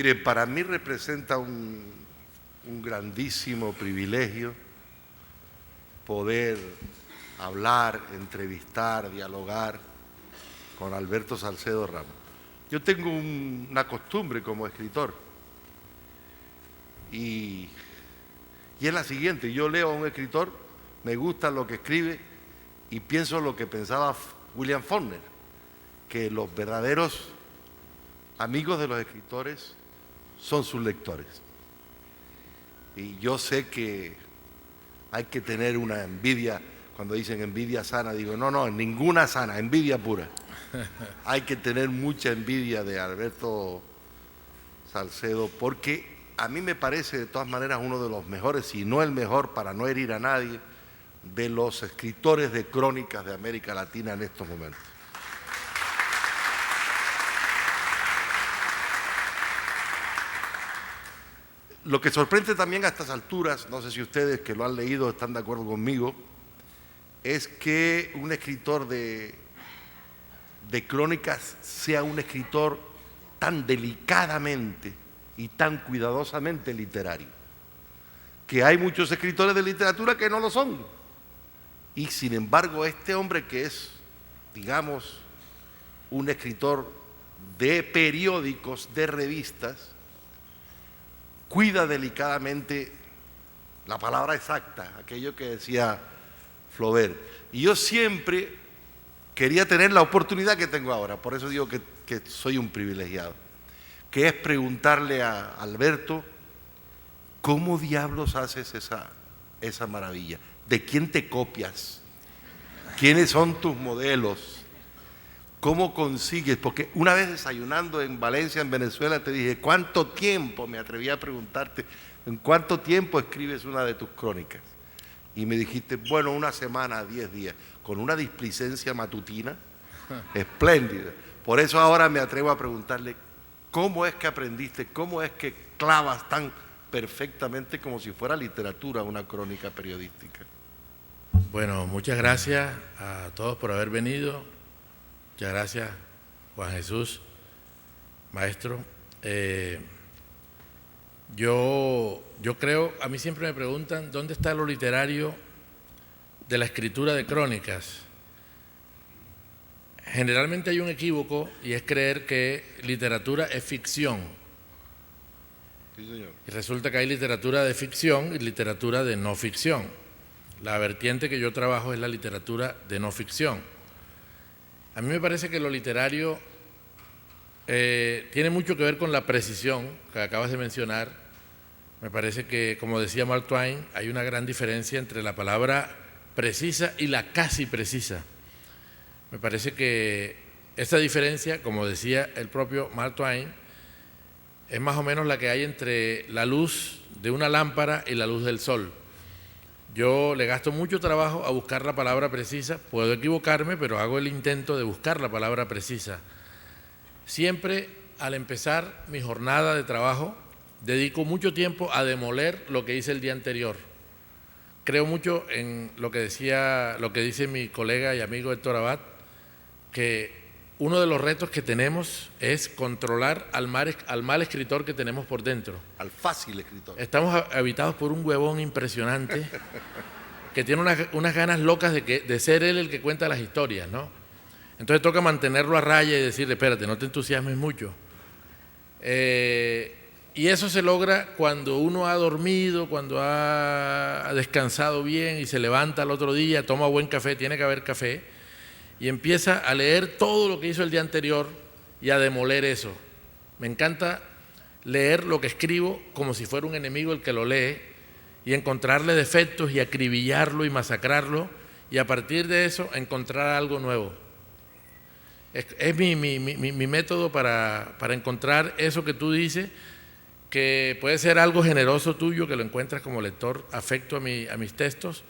Mire, para mí representa un grandísimo privilegio poder hablar, entrevistar, dialogar con Alberto Salcedo Ramos. Yo tengo una costumbre como escritor y es la siguiente: yo leo a un escritor, me gusta lo que escribe y pienso lo que pensaba William Faulkner, que los verdaderos amigos de los escritores son sus lectores. Y yo sé que hay que tener una envidia. Cuando dicen envidia sana, digo, no, ninguna sana, envidia pura. Hay que tener mucha envidia de Alberto Salcedo, porque a mí me parece de todas maneras uno de los mejores, si no el mejor, para no herir a nadie, de los escritores de crónicas de América Latina en estos momentos. Lo que sorprende también a estas alturas, no sé si ustedes que lo han leído están de acuerdo conmigo, es que un escritor de crónicas sea un escritor tan delicadamente y tan cuidadosamente literario, que hay muchos escritores de literatura que no lo son. Y sin embargo, este hombre, que es, digamos, un escritor de periódicos, de revistas, cuida delicadamente la palabra exacta, aquello que decía Flaubert. Y yo siempre quería tener la oportunidad que tengo ahora, por eso digo que soy un privilegiado, que es preguntarle a Alberto, ¿cómo diablos haces esa maravilla? ¿De quién te copias? ¿Quiénes son tus modelos? ¿Cómo consigues? Porque una vez desayunando en Valencia, en Venezuela, te dije, ¿cuánto tiempo? Me atreví a preguntarte, ¿en cuánto tiempo escribes una de tus crónicas? Y me dijiste, bueno, 1 semana, 10 días, con una displicencia matutina espléndida. Por eso ahora me atrevo a preguntarle, ¿cómo es que aprendiste? ¿Cómo es que clavas tan perfectamente como si fuera literatura una crónica periodística? Bueno, muchas gracias a todos por haber venido. Muchas gracias, Juan Jesús, maestro. Yo creo, a mí siempre me preguntan, ¿dónde está lo literario de la escritura de crónicas? Generalmente hay un equívoco y es creer que literatura es ficción. Sí, señor. Y resulta que hay literatura de ficción y literatura de no ficción. La vertiente que yo trabajo es la literatura de no ficción. A mí me parece que lo literario tiene mucho que ver con la precisión que acabas de mencionar. Me parece que, como decía Mark Twain, hay una gran diferencia entre la palabra precisa y la casi precisa. Me parece que esa diferencia, como decía el propio Mark Twain, es más o menos la que hay entre la luz de una lámpara y la luz del sol. Yo le gasto mucho trabajo a buscar la palabra precisa, puedo equivocarme, pero hago el intento de buscar la palabra precisa. Siempre al empezar mi jornada de trabajo, dedico mucho tiempo a demoler lo que hice el día anterior. Creo mucho en lo que dice mi colega y amigo Héctor Abad, que uno de los retos que tenemos es controlar al mal escritor que tenemos por dentro. Al fácil escritor. Estamos habitados por un huevón impresionante que tiene unas ganas locas de ser él el que cuenta las historias, ¿no? Entonces toca mantenerlo a raya y decirle, espérate, no te entusiasmes mucho. Y eso se logra cuando uno ha dormido, cuando ha descansado bien y se levanta al otro día, toma buen café, tiene que haber café, y empieza a leer todo lo que hizo el día anterior y a demoler eso. Me encanta leer lo que escribo como si fuera un enemigo el que lo lee y encontrarle defectos y acribillarlo y masacrarlo y a partir de eso encontrar algo nuevo. Es mi método para encontrar eso que tú dices, que puede ser algo generoso tuyo que lo encuentras como lector, afecto a mis textos,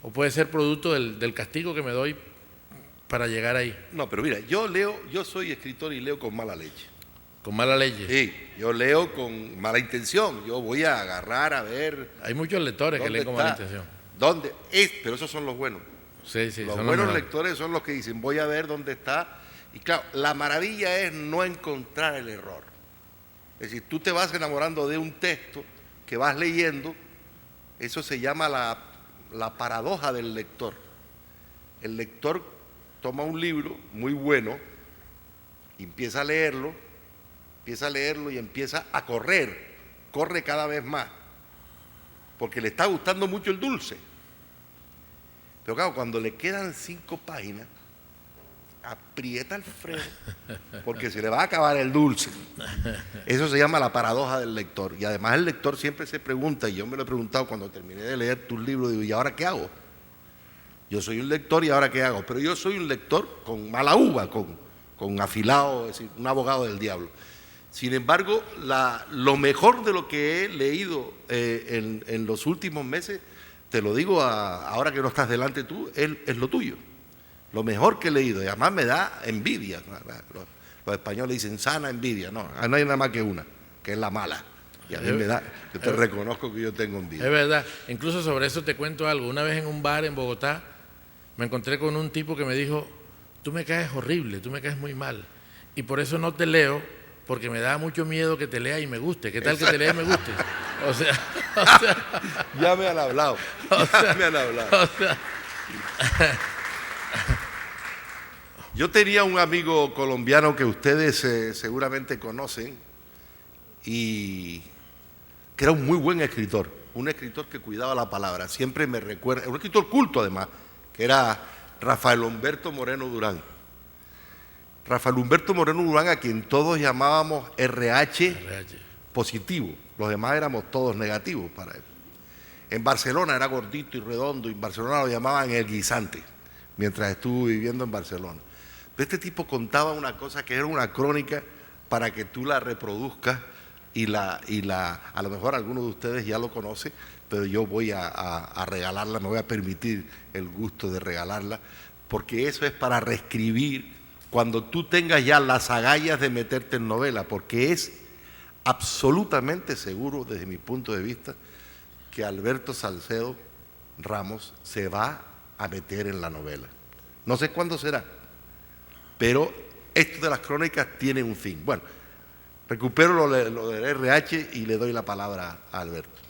o puede ser producto del castigo que me doy para llegar ahí. No, pero mira, yo soy escritor y leo con mala leche. ¿Con mala leche? Sí, yo leo con mala intención. Yo voy a agarrar a ver. Hay muchos lectores que leen con mala intención. ¿Dónde es? Pero esos son los buenos. Sí, sí. Los buenos lectores son los que dicen, voy a ver dónde está. Y claro, la maravilla es no encontrar el error. Es decir, tú te vas enamorando de un texto que vas leyendo, eso se llama la paradoja del lector. El lector toma un libro muy bueno, y empieza a leerlo y empieza a corre cada vez más, porque le está gustando mucho el dulce. Pero claro, cuando le quedan 5 páginas, aprieta el freno, porque se le va a acabar el dulce. Eso se llama la paradoja del lector. Y además el lector siempre se pregunta, y yo me lo he preguntado cuando terminé de leer tus libros, digo, ¿y ahora qué hago? Yo soy un lector y ahora qué hago, pero yo soy un lector con mala uva, con afilado, es decir, un abogado del diablo. Sin embargo, lo mejor de lo que he leído en los últimos meses, te lo digo ahora que no estás delante tú, es lo tuyo. Lo mejor que he leído, y además me da envidia. Los españoles dicen sana envidia, no hay nada más que una, que es la mala. Y a mí me da, yo te reconozco que yo tengo envidia. Es verdad, incluso sobre eso te cuento algo. Una vez en un bar en Bogotá me encontré con un tipo que me dijo, tú me caes horrible, tú me caes muy mal, y por eso no te leo, porque me da mucho miedo que te lea y me guste. ¿Qué tal que te lea y me guste? O sea ya me han hablado, me han hablado. Yo tenía un amigo colombiano que ustedes seguramente conocen, y que era un muy buen escritor, un escritor que cuidaba la palabra. Siempre me recuerda, un escritor culto además, que era Rafael Humberto Moreno Durán. Rafael Humberto Moreno Durán, a quien todos llamábamos RH positivo, los demás éramos todos negativos para él. En Barcelona era gordito y redondo, y en Barcelona lo llamaban el guisante, mientras estuvo viviendo en Barcelona. Pero este tipo contaba una cosa que era una crónica para que tú la reproduzcas, y a lo mejor algunos de ustedes ya lo conocen, pero yo voy a regalarla, me voy a permitir el gusto de regalarla, porque eso es para reescribir cuando tú tengas ya las agallas de meterte en novela, porque es absolutamente seguro, desde mi punto de vista, que Alberto Salcedo Ramos se va a meter en la novela. No sé cuándo será, pero esto de las crónicas tiene un fin. Bueno, recupero lo del RH y le doy la palabra a Alberto.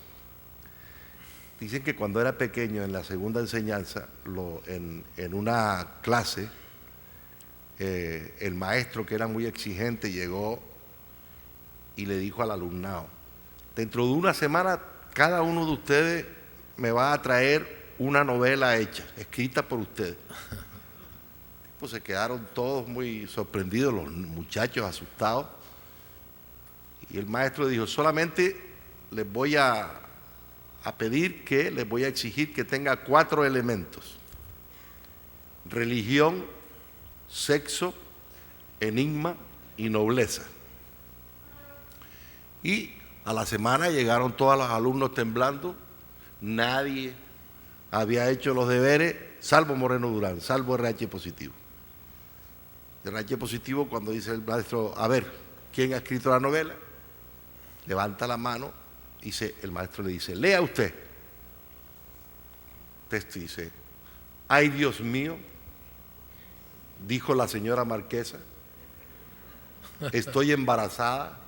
Dicen que cuando era pequeño, en la segunda enseñanza, en una clase, el maestro, que era muy exigente, llegó y le dijo al alumnado, dentro de una semana cada uno de ustedes me va a traer una novela hecha, escrita por ustedes. Pues se quedaron todos muy sorprendidos, los muchachos asustados, y el maestro dijo, solamente les voy a pedir que, les voy a exigir que tenga 4 elementos: religión, sexo, enigma y nobleza. Y a la semana llegaron todos los alumnos temblando, nadie había hecho los deberes, salvo Moreno Durán, salvo RH positivo. RH positivo, cuando dice el maestro, a ver, ¿quién ha escrito la novela? Levanta la mano, y el maestro le dice, lea usted. El texto dice, ay Dios mío, dijo la señora marquesa, estoy embarazada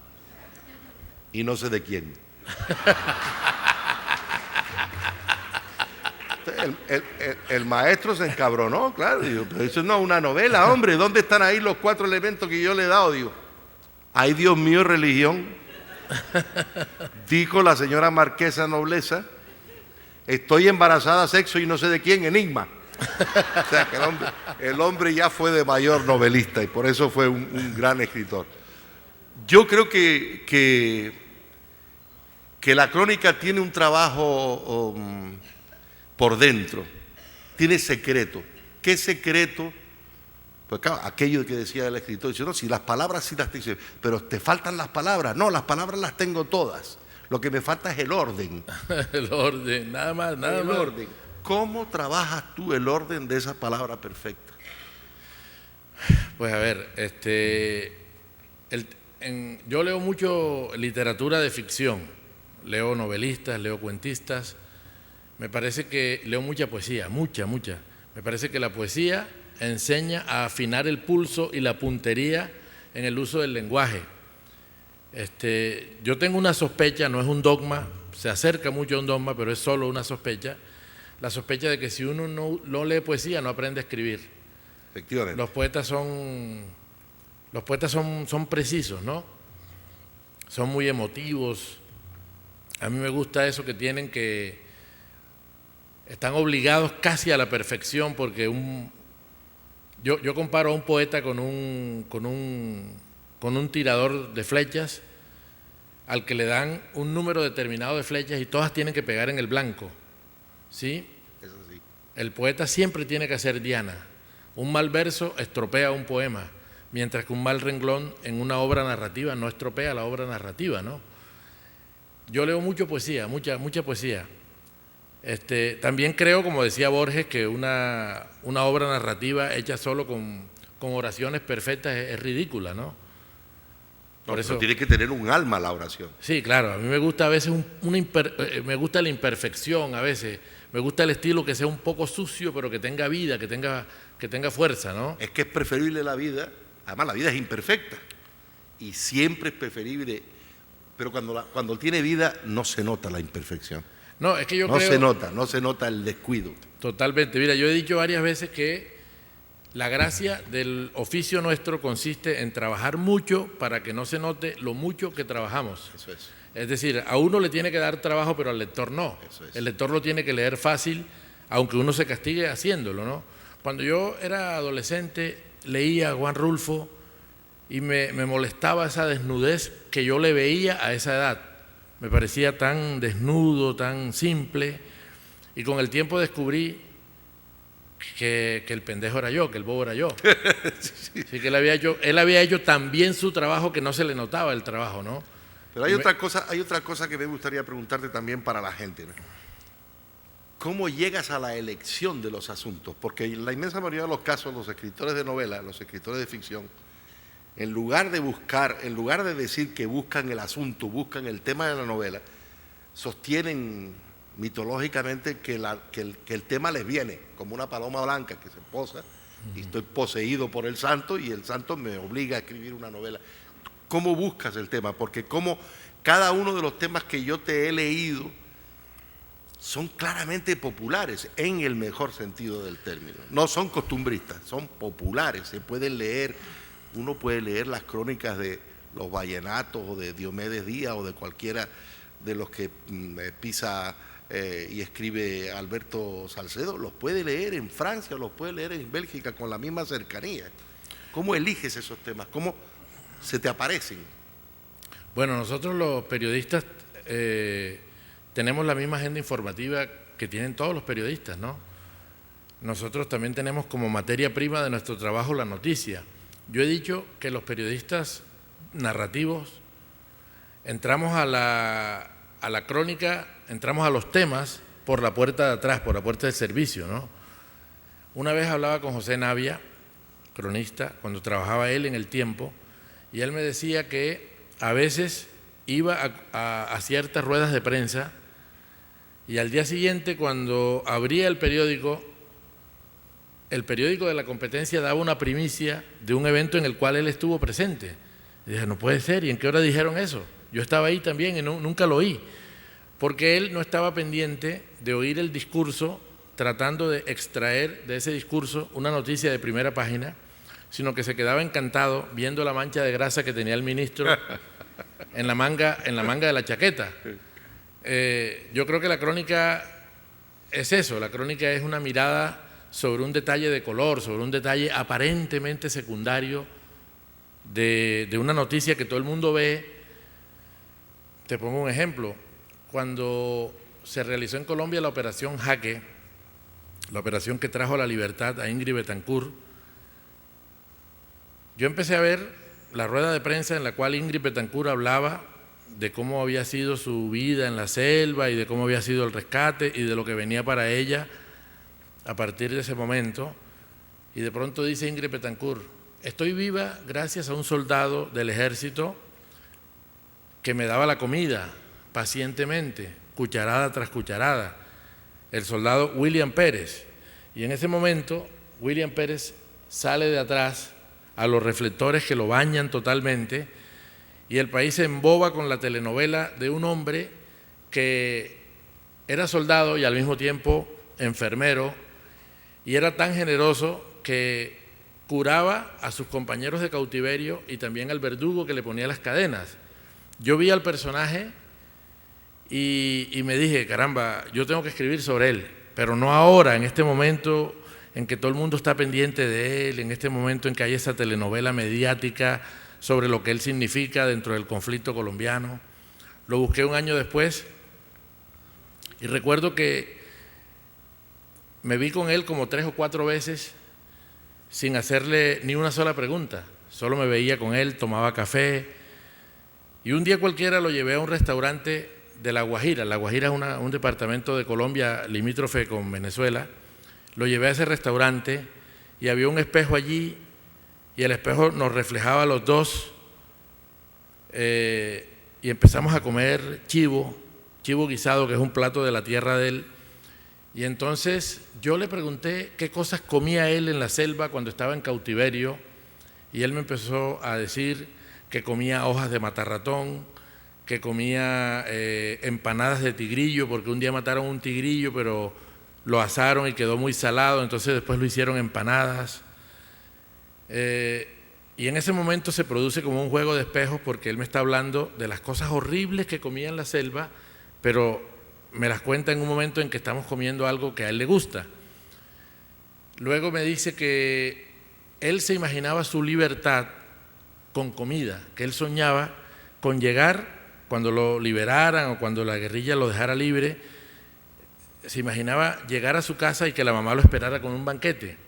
y no sé de quién. El maestro se encabronó, claro, dijo, pero eso no es una novela, hombre, ¿dónde están ahí los 4 elementos que yo le he dado? Digo, ay Dios mío, religión, dijo la señora marquesa, nobleza, estoy embarazada, sexo y no sé de quién, enigma. O sea, que el hombre ya fue de mayor novelista, y por eso fue un gran escritor. Yo creo que la crónica tiene un trabajo por dentro, tiene secreto. ¿Qué secreto? Pues claro, aquello que decía el escritor, dice, no, si las palabras sí las dice, pero te faltan las palabras. No, las palabras las tengo todas. Lo que me falta es el orden. El orden, nada más, nada más. El orden. ¿Cómo trabajas tú el orden de esa palabra perfecta? Pues a ver, yo leo mucho literatura de ficción, leo novelistas, leo cuentistas, me parece que leo mucha poesía, mucha. Me parece que la poesía enseña a afinar el pulso y la puntería en el uso del lenguaje. Yo tengo una sospecha, no es un dogma, se acerca mucho a un dogma, pero es solo una sospecha, la sospecha de que si uno no lee poesía no aprende a escribir. Efectivamente. Los poetas son precisos, ¿no? Son muy emotivos. A mí me gusta eso que tienen, que están obligados casi a la perfección, porque yo comparo a un poeta con un tirador de flechas al que le dan un número determinado de flechas y todas tienen que pegar en el blanco, ¿sí? Eso sí. El poeta siempre tiene que hacer diana. Un mal verso estropea un poema, mientras que un mal renglón en una obra narrativa no estropea la obra narrativa, ¿no? Yo leo mucha poesía. También creo, como decía Borges, que una obra narrativa hecha solo con oraciones perfectas es ridícula, ¿no? Por eso tiene que tener un alma la oración. Sí, claro. A mí me gusta a veces me gusta la imperfección, a veces. Me gusta el estilo que sea un poco sucio, pero que tenga vida, que tenga fuerza, ¿no? Es que es preferible la vida, además la vida es imperfecta y siempre es preferible, pero cuando tiene vida no se nota la imperfección. No, es que yo creo... No se nota el descuido. Totalmente. Mira, yo he dicho varias veces que la gracia del oficio nuestro consiste en trabajar mucho para que no se note lo mucho que trabajamos. Eso es. Es decir, a uno le tiene que dar trabajo, pero al lector no. Eso es. El lector lo tiene que leer fácil, aunque uno se castigue haciéndolo, ¿no? Cuando yo era adolescente, leía a Juan Rulfo y me molestaba esa desnudez que yo le veía a esa edad. Me parecía tan desnudo, tan simple, y con el tiempo descubrí que el pendejo era yo, que el bobo era yo. Así que él había hecho tan bien su trabajo que no se le notaba el trabajo, ¿no? Pero hay otra cosa que me gustaría preguntarte también para la gente, ¿no? ¿Cómo llegas a la elección de los asuntos? Porque en la inmensa mayoría de los casos, los escritores de novela, los escritores de ficción, en lugar de decir que buscan el asunto, buscan el tema de la novela, sostienen mitológicamente que el tema les viene, como una paloma blanca que se posa, y estoy poseído por el santo, y el santo me obliga a escribir una novela. ¿Cómo buscas el tema? Porque como cada uno de los temas que yo te he leído son claramente populares, en el mejor sentido del término. No son costumbristas, son populares, se pueden leer. Uno puede leer las crónicas de los vallenatos o de Diomedes Díaz o de cualquiera de los que pisa y escribe Alberto Salcedo, los puede leer en Francia, los puede leer en Bélgica con la misma cercanía. ¿Cómo eliges esos temas? ¿Cómo se te aparecen? Bueno, nosotros los periodistas tenemos la misma agenda informativa que tienen todos los periodistas, ¿no? Nosotros también tenemos como materia prima de nuestro trabajo la noticia. Yo he dicho que los periodistas narrativos entramos a la crónica, entramos a los temas por la puerta de atrás, por la puerta del servicio, ¿no? Una vez hablaba con José Navia, cronista, cuando trabajaba él en El Tiempo, y él me decía que a veces iba a ciertas ruedas de prensa y al día siguiente, cuando abría el periódico de la competencia daba una primicia de un evento en el cual él estuvo presente. Y dije, no puede ser, ¿y en qué hora dijeron eso? Yo estaba ahí también y nunca lo oí, porque él no estaba pendiente de oír el discurso, tratando de extraer de ese discurso una noticia de primera página, sino que se quedaba encantado viendo la mancha de grasa que tenía el ministro en la manga de la chaqueta. Yo creo que la crónica es eso, la crónica es una mirada sobre un detalle de color, sobre un detalle aparentemente secundario de una noticia que todo el mundo ve. Te pongo un ejemplo. Cuando se realizó en Colombia la operación Jaque, la operación que trajo la libertad a Ingrid Betancourt, yo empecé a ver la rueda de prensa en la cual Ingrid Betancourt hablaba de cómo había sido su vida en la selva y de cómo había sido el rescate y de lo que venía para ella a partir de ese momento, y de pronto dice Ingrid Betancourt, estoy viva gracias a un soldado del ejército que me daba la comida pacientemente, cucharada tras cucharada, el soldado William Pérez. Y en ese momento William Pérez sale de atrás a los reflectores que lo bañan totalmente y el país se emboba con la telenovela de un hombre que era soldado y al mismo tiempo enfermero, y era tan generoso que curaba a sus compañeros de cautiverio y también al verdugo que le ponía las cadenas. Yo vi al personaje y me dije, caramba, yo tengo que escribir sobre él, pero no ahora, en este momento en que todo el mundo está pendiente de él, en este momento en que hay esa telenovela mediática sobre lo que él significa dentro del conflicto colombiano. Lo busqué un año después y recuerdo que me vi con él como 3 o 4 veces sin hacerle ni una sola pregunta. Solo me veía con él, tomaba café, y un día cualquiera lo llevé a un restaurante de La Guajira. La Guajira es un departamento de Colombia limítrofe con Venezuela. Lo llevé a ese restaurante y había un espejo allí y el espejo nos reflejaba a los dos, y empezamos a comer chivo guisado, que es un plato de la tierra de él. Y entonces yo le pregunté qué cosas comía él en la selva cuando estaba en cautiverio, y él me empezó a decir que comía hojas de matarratón, que comía empanadas de tigrillo, porque un día mataron un tigrillo, pero lo asaron y quedó muy salado, entonces después lo hicieron empanadas. Y en ese momento se produce como un juego de espejos, porque él me está hablando de las cosas horribles que comía en la selva, pero me las cuenta en un momento en que estamos comiendo algo que a él le gusta. Luego me dice que él se imaginaba su libertad con comida, que él soñaba con llegar, cuando lo liberaran o cuando la guerrilla lo dejara libre, se imaginaba llegar a su casa y que la mamá lo esperara con un banquete.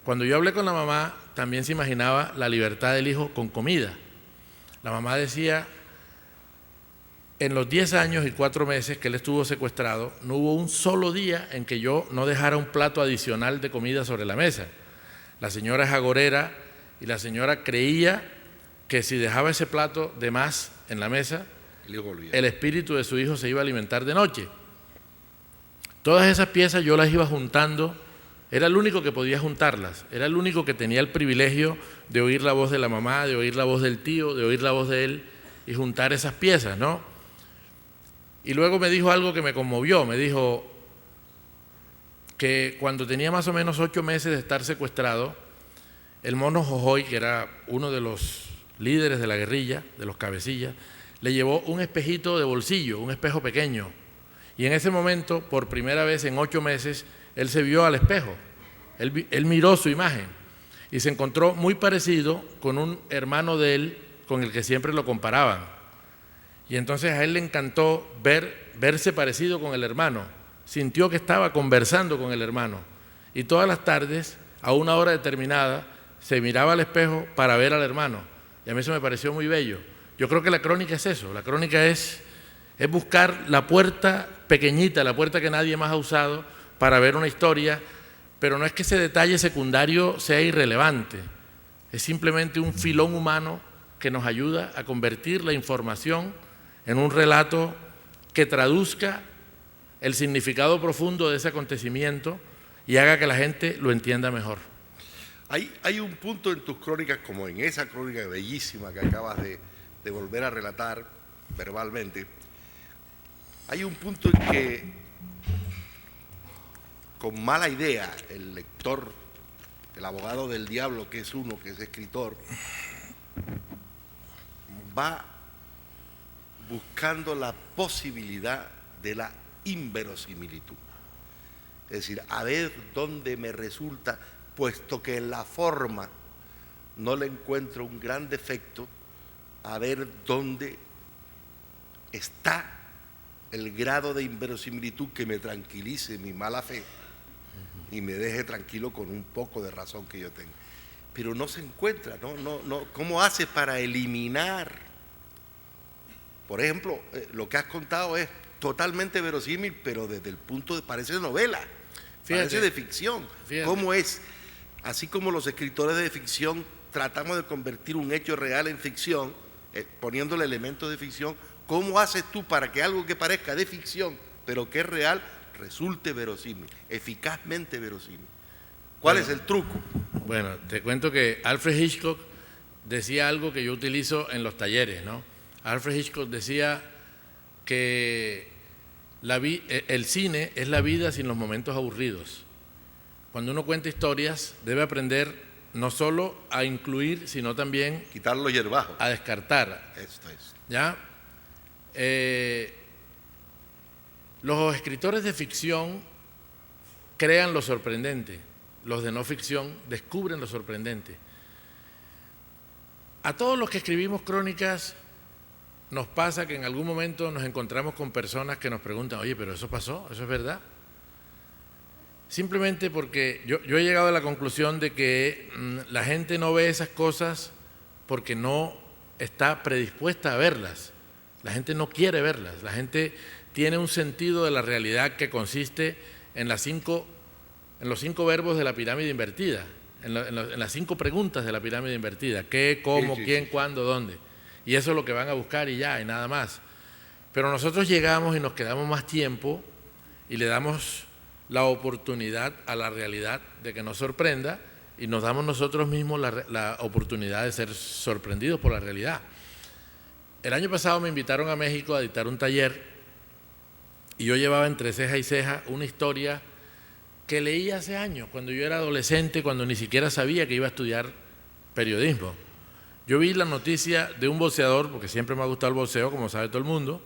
Cuando yo hablé con la mamá, también se imaginaba la libertad del hijo con comida. La mamá decía, en los 10 años y 4 meses que él estuvo secuestrado, no hubo un solo día en que yo no dejara un plato adicional de comida sobre la mesa. La señora es agorera y la señora creía que si dejaba ese plato de más en la mesa, el espíritu de su hijo se iba a alimentar de noche. Todas esas piezas yo las iba juntando, era el único que podía juntarlas, era el único que tenía el privilegio de oír la voz de la mamá, de oír la voz del tío, de oír la voz de él y juntar esas piezas, ¿no? Y luego me dijo algo que me conmovió, me dijo que cuando tenía más o menos 8 meses de estar secuestrado, el mono Jojoy, que era uno de los líderes de la guerrilla, de los cabecillas, le llevó un espejito de bolsillo, un espejo pequeño. Y en ese momento, por primera vez en 8 meses, él se vio al espejo, él miró su imagen y se encontró muy parecido con un hermano de él con el que siempre lo comparaban. Y entonces a él le encantó verse parecido con el hermano, sintió que estaba conversando con el hermano. Y todas las tardes, a una hora determinada, se miraba al espejo para ver al hermano. Y a mí eso me pareció muy bello. Yo creo que la crónica es eso, la crónica es buscar la puerta pequeñita, la puerta que nadie más ha usado para ver una historia, pero no es que ese detalle secundario sea irrelevante, es simplemente un filón humano que nos ayuda a convertir la información en un relato que traduzca el significado profundo de ese acontecimiento y haga que la gente lo entienda mejor. Hay un punto en tus crónicas, como en esa crónica bellísima que acabas de volver a relatar verbalmente, hay un punto en que, con mala idea, el lector, el abogado del diablo, que es uno, que es escritor, va buscando la posibilidad de la inverosimilitud. Es decir, a ver dónde me resulta, puesto que en la forma no le encuentro un gran defecto, a ver dónde está el grado de inverosimilitud que me tranquilice mi mala fe y me deje tranquilo con un poco de razón que yo tengo. Pero no se encuentra, no. ¿Cómo haces para eliminar? Por ejemplo, lo que has contado es totalmente verosímil, pero desde el punto de, parece de novela, parece de ficción. ¿Cómo es? Así como los escritores de ficción tratamos de convertir un hecho real en ficción, poniéndole elementos de ficción, ¿cómo haces tú para que algo que parezca de ficción, pero que es real, resulte verosímil, eficazmente verosímil? ¿Cuál es el truco? Bueno, te cuento que Alfred Hitchcock decía algo que yo utilizo en los talleres, ¿no? Alfred Hitchcock decía que el cine es la vida sin los momentos aburridos. Cuando uno cuenta historias, debe aprender no solo a incluir, sino también quitar los hierbajos, a descartar. Esto es. ¿Ya? Los escritores de ficción crean lo sorprendente, los de no ficción descubren lo sorprendente. A todos los que escribimos crónicas nos pasa que en algún momento nos encontramos con personas que nos preguntan, oye, pero eso pasó, eso es verdad. Simplemente porque yo he llegado a la conclusión de que la gente no ve esas cosas porque no está predispuesta a verlas. La gente no quiere verlas. La gente tiene un sentido de la realidad que consiste en los 5 verbos de la pirámide invertida, en las 5 preguntas de la pirámide invertida: qué, cómo, quién, cuándo, dónde. Y eso es lo que van a buscar y ya, y nada más. Pero nosotros llegamos y nos quedamos más tiempo y le damos la oportunidad a la realidad de que nos sorprenda, y nos damos nosotros mismos la oportunidad de ser sorprendidos por la realidad. El año pasado me invitaron a México a dictar un taller y yo llevaba entre ceja y ceja una historia que leí hace años, cuando yo era adolescente, cuando ni siquiera sabía que iba a estudiar periodismo. Yo vi la noticia de un boxeador, porque siempre me ha gustado el boxeo, como sabe todo el mundo,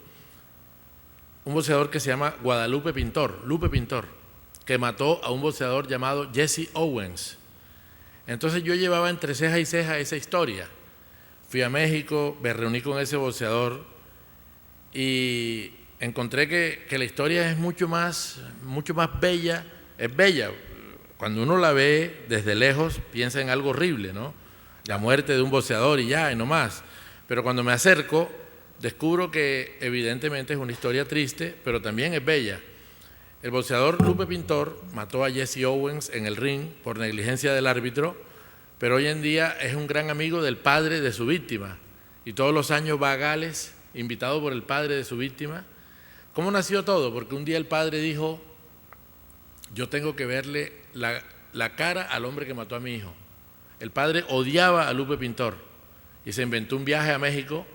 un boxeador que se llama Guadalupe Pintor, Lupe Pintor, que mató a un boxeador llamado Jesse Owens. Entonces yo llevaba entre ceja y ceja esa historia. Fui a México, me reuní con ese boxeador y encontré que la historia es mucho más bella. Es bella. Cuando uno la ve desde lejos, piensa en algo horrible, ¿no? La muerte de un boxeador y ya, y no más. Pero cuando me acerco, descubro que evidentemente es una historia triste, pero también es bella. El boxeador Lupe Pintor mató a Jesse Owens en el ring por negligencia del árbitro, pero hoy en día es un gran amigo del padre de su víctima y todos los años va a Gales, invitado por el padre de su víctima. ¿Cómo nació todo? Porque un día el padre dijo: yo tengo que verle la cara al hombre que mató a mi hijo. El padre odiaba a Lupe Pintor y se inventó un viaje a México,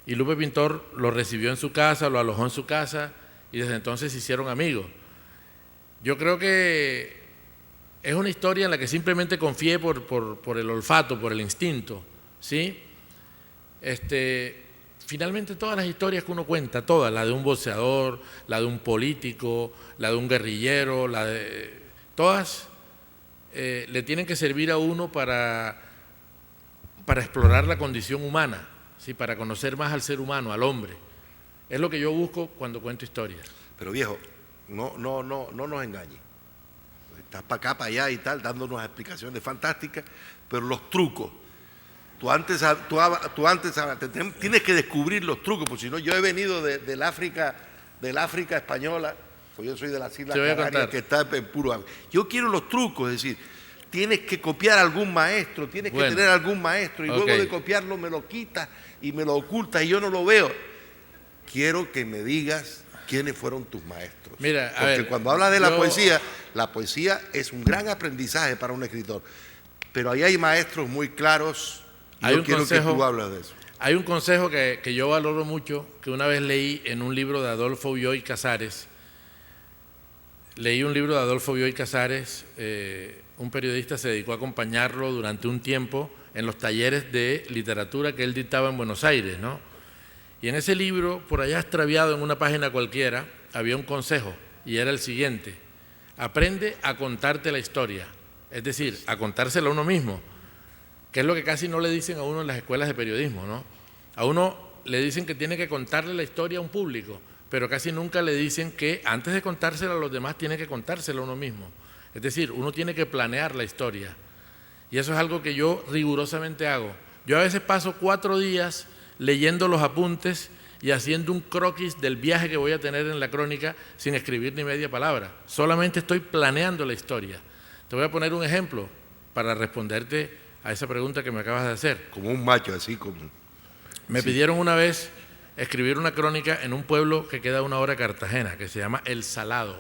y Lupe Pintor lo recibió en su casa, lo alojó en su casa, y desde entonces se hicieron amigos. Yo creo que es una historia en la que simplemente confié por el olfato, por el instinto, ¿sí? Finalmente todas las historias que uno cuenta, todas, la de un boxeador, la de un político, la de un guerrillero, todas le tienen que servir a uno para explorar la condición humana, ¿sí? Para conocer más al ser humano, al hombre. Es lo que yo busco cuando cuento historias. Pero viejo, no nos engañes. Estás para acá, para allá y tal, dándonos explicaciones fantásticas, pero los trucos, tú antes tienes que descubrir los trucos, porque si no, yo he venido del África española, pues yo soy de las Islas Canarias, que está en puro agua. Yo quiero los trucos, es decir, tienes que copiar a algún maestro, tienes que tener algún maestro, y luego de copiarlo me lo quitas y me lo ocultas y yo no lo veo. Quiero que me digas quiénes fueron tus maestros. Mira, porque cuando hablas de la poesía es un gran aprendizaje para un escritor. Pero ahí hay maestros muy claros y yo quiero que tú hables de eso. Hay un consejo que yo valoro mucho, que una vez leí en un libro de Adolfo Bioy Casares. Leí un libro de Adolfo Bioy Casares, un periodista se dedicó a acompañarlo durante un tiempo en los talleres de literatura que él dictaba en Buenos Aires, ¿no? Y en ese libro, por allá extraviado en una página cualquiera, había un consejo, y era el siguiente: aprende a contarte la historia, es decir, a contársela a uno mismo, que es lo que casi no le dicen a uno en las escuelas de periodismo, ¿no? A uno le dicen que tiene que contarle la historia a un público, pero casi nunca le dicen que antes de contársela a los demás tiene que contársela a uno mismo. Es decir, uno tiene que planear la historia, y eso es algo que yo rigurosamente hago. Yo a veces paso 4 días leyendo los apuntes y haciendo un croquis del viaje que voy a tener en la crónica sin escribir ni media palabra. Solamente estoy planeando la historia. Te voy a poner un ejemplo para responderte a esa pregunta que me acabas de hacer. Como un macho, así como... Me pidieron una vez escribir una crónica en un pueblo que queda a 1 hora de Cartagena, que se llama El Salado.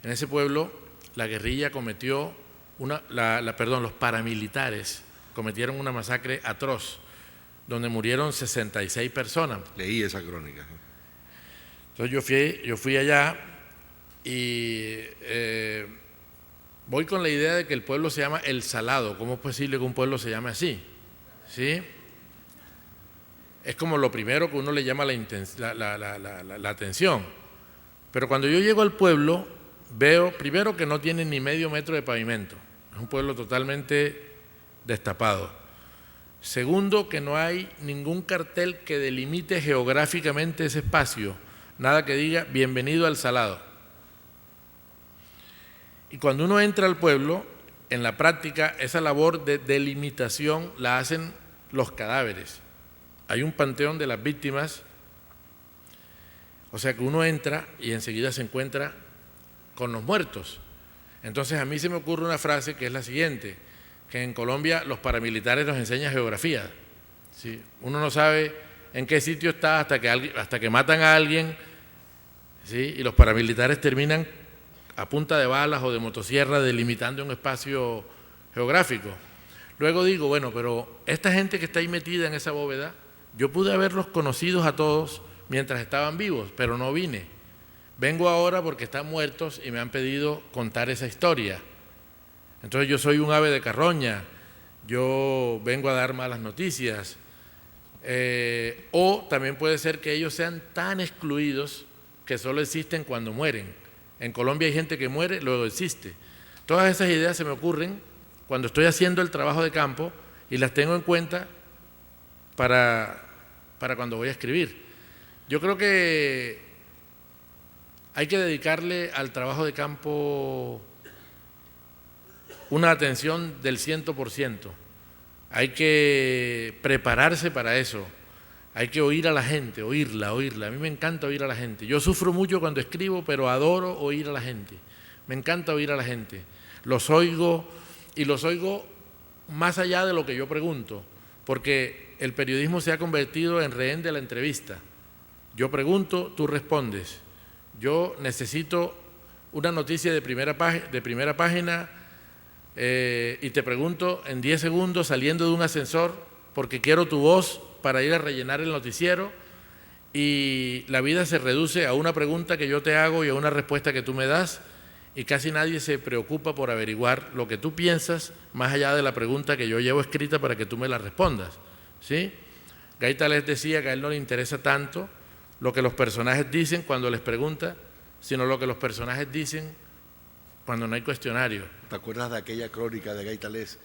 En ese pueblo la guerrilla cometió, los paramilitares cometieron una masacre atroz, donde murieron 66 personas. Leí esa crónica. Entonces yo fui allá y voy con la idea de que el pueblo se llama El Salado. ¿Cómo es posible que un pueblo se llame así? ¿Sí? Es como lo primero que uno le llama la atención. Pero cuando yo llego al pueblo, veo primero que no tiene ni medio metro de pavimento. Es un pueblo totalmente destapado. Segundo, que no hay ningún cartel que delimite geográficamente ese espacio. Nada que diga bienvenido al Salado. Y cuando uno entra al pueblo, en la práctica, esa labor de delimitación la hacen los cadáveres. Hay un panteón de las víctimas, o sea que uno entra y enseguida se encuentra con los muertos. Entonces a mí se me ocurre una frase que es la siguiente, que en Colombia los paramilitares nos enseñan geografía. ¿Sí? Uno no sabe en qué sitio está hasta que matan a alguien, ¿sí? Y los paramilitares terminan a punta de balas o de motosierra delimitando un espacio geográfico. Luego digo, bueno, pero esta gente que está ahí metida en esa bóveda, yo pude haberlos conocidos a todos mientras estaban vivos, pero no vine. Vengo ahora porque están muertos y me han pedido contar esa historia. Entonces yo soy un ave de carroña, yo vengo a dar malas noticias. O también puede ser que ellos sean tan excluidos que solo existen cuando mueren. En Colombia hay gente que muere, luego existe. Todas esas ideas se me ocurren cuando estoy haciendo el trabajo de campo y las tengo en cuenta para cuando voy a escribir. Yo creo que hay que dedicarle al trabajo de campo una atención del 100%. Hay que prepararse para eso. Hay que oír a la gente, oírla. A mí me encanta oír a la gente. Yo sufro mucho cuando escribo, pero adoro oír a la gente. Me encanta oír a la gente. Los oigo y los oigo más allá de lo que yo pregunto, porque el periodismo se ha convertido en rehén de la entrevista. Yo pregunto, tú respondes. Yo necesito una noticia de primera página y te pregunto en 10 segundos saliendo de un ascensor porque quiero tu voz para ir a rellenar el noticiero, y la vida se reduce a una pregunta que yo te hago y a una respuesta que tú me das, y casi nadie se preocupa por averiguar lo que tú piensas más allá de la pregunta que yo llevo escrita para que tú me la respondas. ¿Sí? Gaita les decía que a él no le interesa tanto lo que los personajes dicen cuando les pregunta, sino lo que los personajes dicen cuando no hay cuestionario. ¿Te acuerdas de aquella crónica de Gaita Les?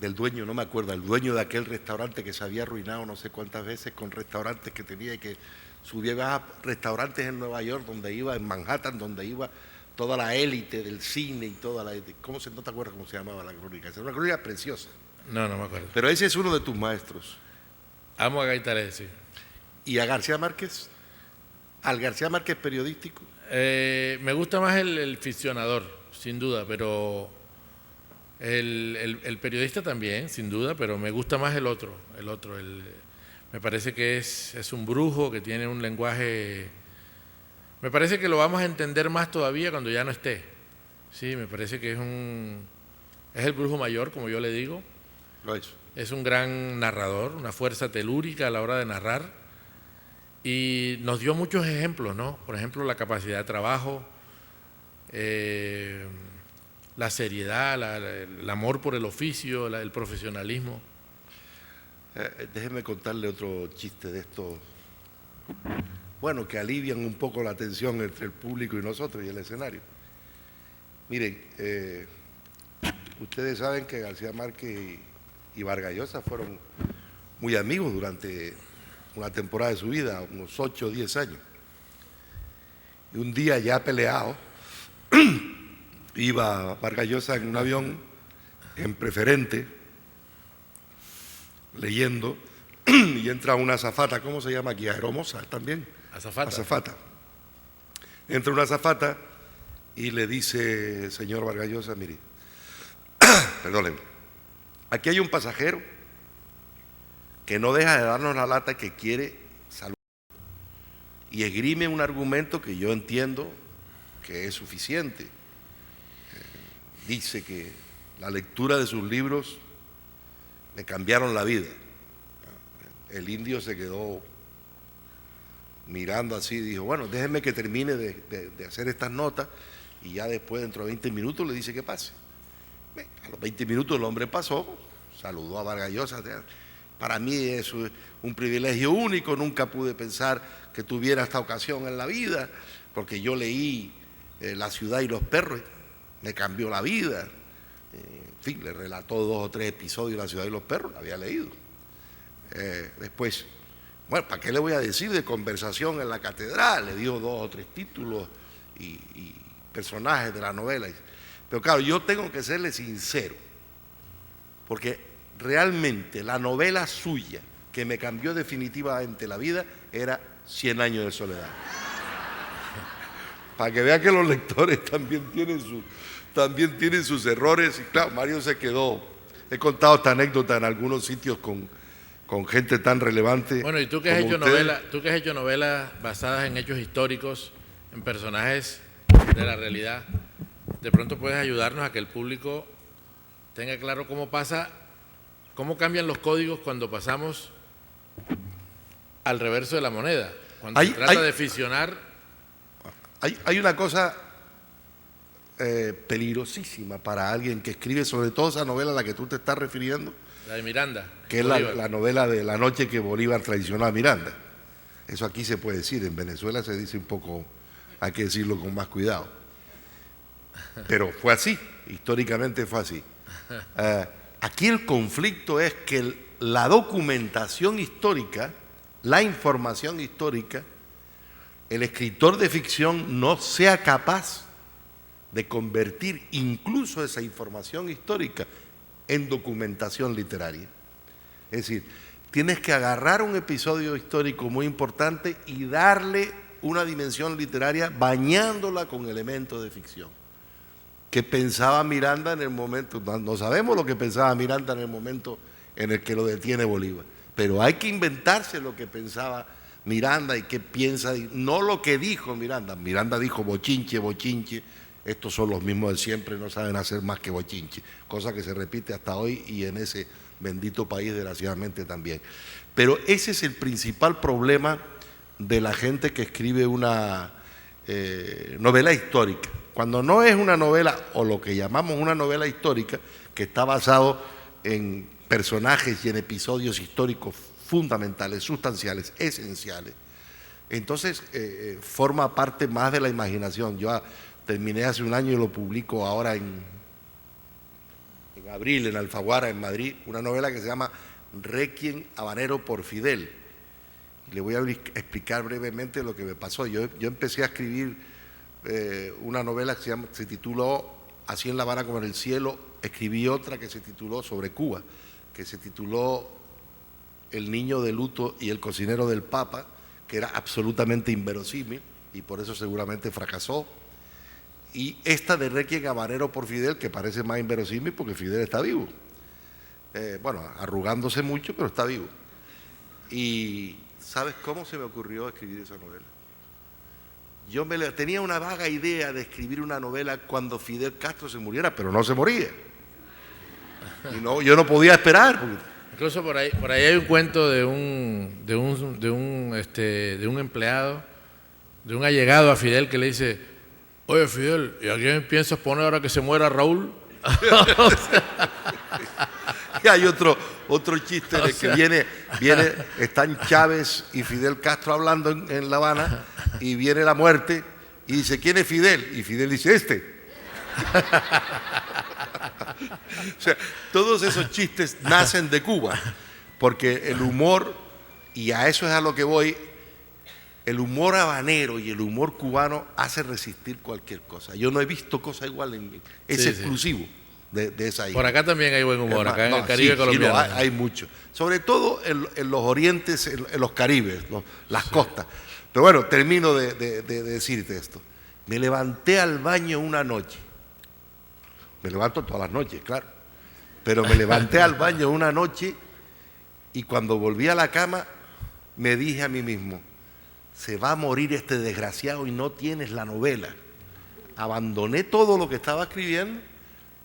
Del dueño, no me acuerdo, el dueño de aquel restaurante que se había arruinado no sé cuántas veces con restaurantes que tenía y que subía a restaurantes en Nueva York, donde iba, en Manhattan, donde iba toda la élite del cine y toda la... ¿No te acuerdas cómo se llamaba la crónica? Es una crónica preciosa. No me acuerdo. Pero ese es uno de tus maestros. Amo a Gaita Les, sí. ¿Y a García Márquez? ¿Al García Márquez periodístico? Me gusta más el ficcionador, sin duda, pero el periodista también, sin duda, pero me gusta más el otro. Me parece que es un brujo, que tiene un lenguaje... Me parece que lo vamos a entender más todavía cuando ya no esté. Sí, me parece que es el brujo mayor, como yo le digo. Lo es. Es un gran narrador, una fuerza telúrica a la hora de narrar, y nos dio muchos ejemplos, ¿no? Por ejemplo, la capacidad de trabajo, la seriedad, el amor por el oficio, el profesionalismo. Déjeme contarle otro chiste de estos, bueno, que alivian un poco la tensión entre el público y nosotros y el escenario. Miren, ustedes saben que García Márquez y Vargas Llosa fueron muy amigos durante una temporada de su vida, unos 8 o 10 años. Y un día ya peleado, iba Vargas Llosa en un avión en preferente, leyendo, y entra una azafata, ¿cómo se llama aquí? Aeromoza también. Azafata. Entra una azafata y le dice, señor Vargas Llosa, mire, perdónenme, aquí hay un pasajero que no deja de darnos la lata, que quiere salud, y esgrime un argumento que yo entiendo que es suficiente. Dice que la lectura de sus libros me cambiaron la vida. El indio se quedó mirando así y dijo, bueno, déjeme que termine de hacer estas notas y ya después, dentro de 20 minutos, le dice que pase. A los 20 minutos el hombre pasó, saludó a Vargas Llosa. Para mí es un privilegio único, nunca pude pensar que tuviera esta ocasión en la vida, porque yo leí La ciudad y los perros, me cambió la vida. En fin, le relató 2 o 3 episodios de La ciudad y los perros, la había leído. Después, bueno, ¿para qué le voy a decir de Conversación en la catedral? Le dio 2 o 3 títulos y personajes de la novela. Pero claro, yo tengo que serle sincero, porque realmente la novela suya que me cambió definitivamente la vida era 100 años de soledad. Para que vean que los lectores también tienen sus errores. Y claro, Mario se quedó. He contado esta anécdota en algunos sitios con gente tan relevante. Bueno, y tú que has hecho novelas basadas en hechos históricos, en personajes de la realidad, de pronto puedes ayudarnos a que el público tenga claro cómo cambian los códigos cuando pasamos al reverso de la moneda, cuando se trata de fisionar. Hay una cosa peligrosísima para alguien que escribe, sobre todo esa novela a la que tú te estás refiriendo, La de Miranda. que es la novela de la noche que Bolívar traicionó a Miranda. Eso aquí se puede decir, en Venezuela se dice un poco, hay que decirlo con más cuidado. Pero fue así, históricamente fue así. Aquí el conflicto es que la documentación histórica, la información histórica, el escritor de ficción no sea capaz de convertir incluso esa información histórica en documentación literaria. Es decir, tienes que agarrar un episodio histórico muy importante y darle una dimensión literaria bañándola con elementos de ficción. ¿Qué pensaba Miranda en el momento? No sabemos lo que pensaba Miranda en el momento en el que lo detiene Bolívar, pero hay que inventarse lo que pensaba Miranda y qué piensa, no lo que dijo Miranda. Miranda dijo bochinche, bochinche, estos son los mismos de siempre, no saben hacer más que bochinche, cosa que se repite hasta hoy y en ese bendito país desgraciadamente también. Pero ese es el principal problema de la gente que escribe una novela histórica. Cuando no es una novela, o lo que llamamos una novela histórica, que está basado en personajes y en episodios históricos fundamentales, sustanciales, esenciales, entonces forma parte más de la imaginación. Yo terminé hace un año y lo publico ahora en abril en Alfaguara, en Madrid, una novela que se llama Requiem habanero por Fidel. Le voy a explicar brevemente lo que me pasó. Yo empecé a escribir una novela que se tituló Así en La Habana como en el cielo. Escribí otra que se tituló sobre Cuba, que se tituló El niño de luto y el cocinero del Papa, que era absolutamente inverosímil y por eso seguramente fracasó. Y esta de Requiem habanero por Fidel, que parece más inverosímil porque Fidel está vivo. Bueno, arrugándose mucho, pero está vivo. Y ¿sabes cómo se me ocurrió escribir esa novela? Yo tenía una vaga idea de escribir una novela cuando Fidel Castro se muriera, pero no se moría. Y no, yo no podía esperar. Incluso por ahí hay un cuento de un empleado, de un allegado a Fidel que le dice: oye Fidel, ¿y a quién piensas poner ahora que se muera Raúl? Y hay otro chiste en el que viene, están Chávez y Fidel Castro hablando en La Habana y viene la muerte y dice: ¿quién es Fidel? Y Fidel dice: este. O sea, todos esos chistes nacen de Cuba, porque el humor, y a eso es a lo que voy, el humor habanero y el humor cubano hace resistir cualquier cosa. Yo no he visto cosa igual en mí. Es exclusivo de esa isla. Por acá también hay buen humor, acá en el Caribe colombiano. Sí, hay mucho. Sobre todo en los orientes, en los Caribes, las costas. Pero bueno, termino de decirte esto. Me levanté al baño una noche. Me levanto todas las noches, claro. Pero me levanté al baño una noche y cuando volví a la cama me dije a mí mismo: se va a morir este desgraciado y no tienes la novela. Abandoné todo lo que estaba escribiendo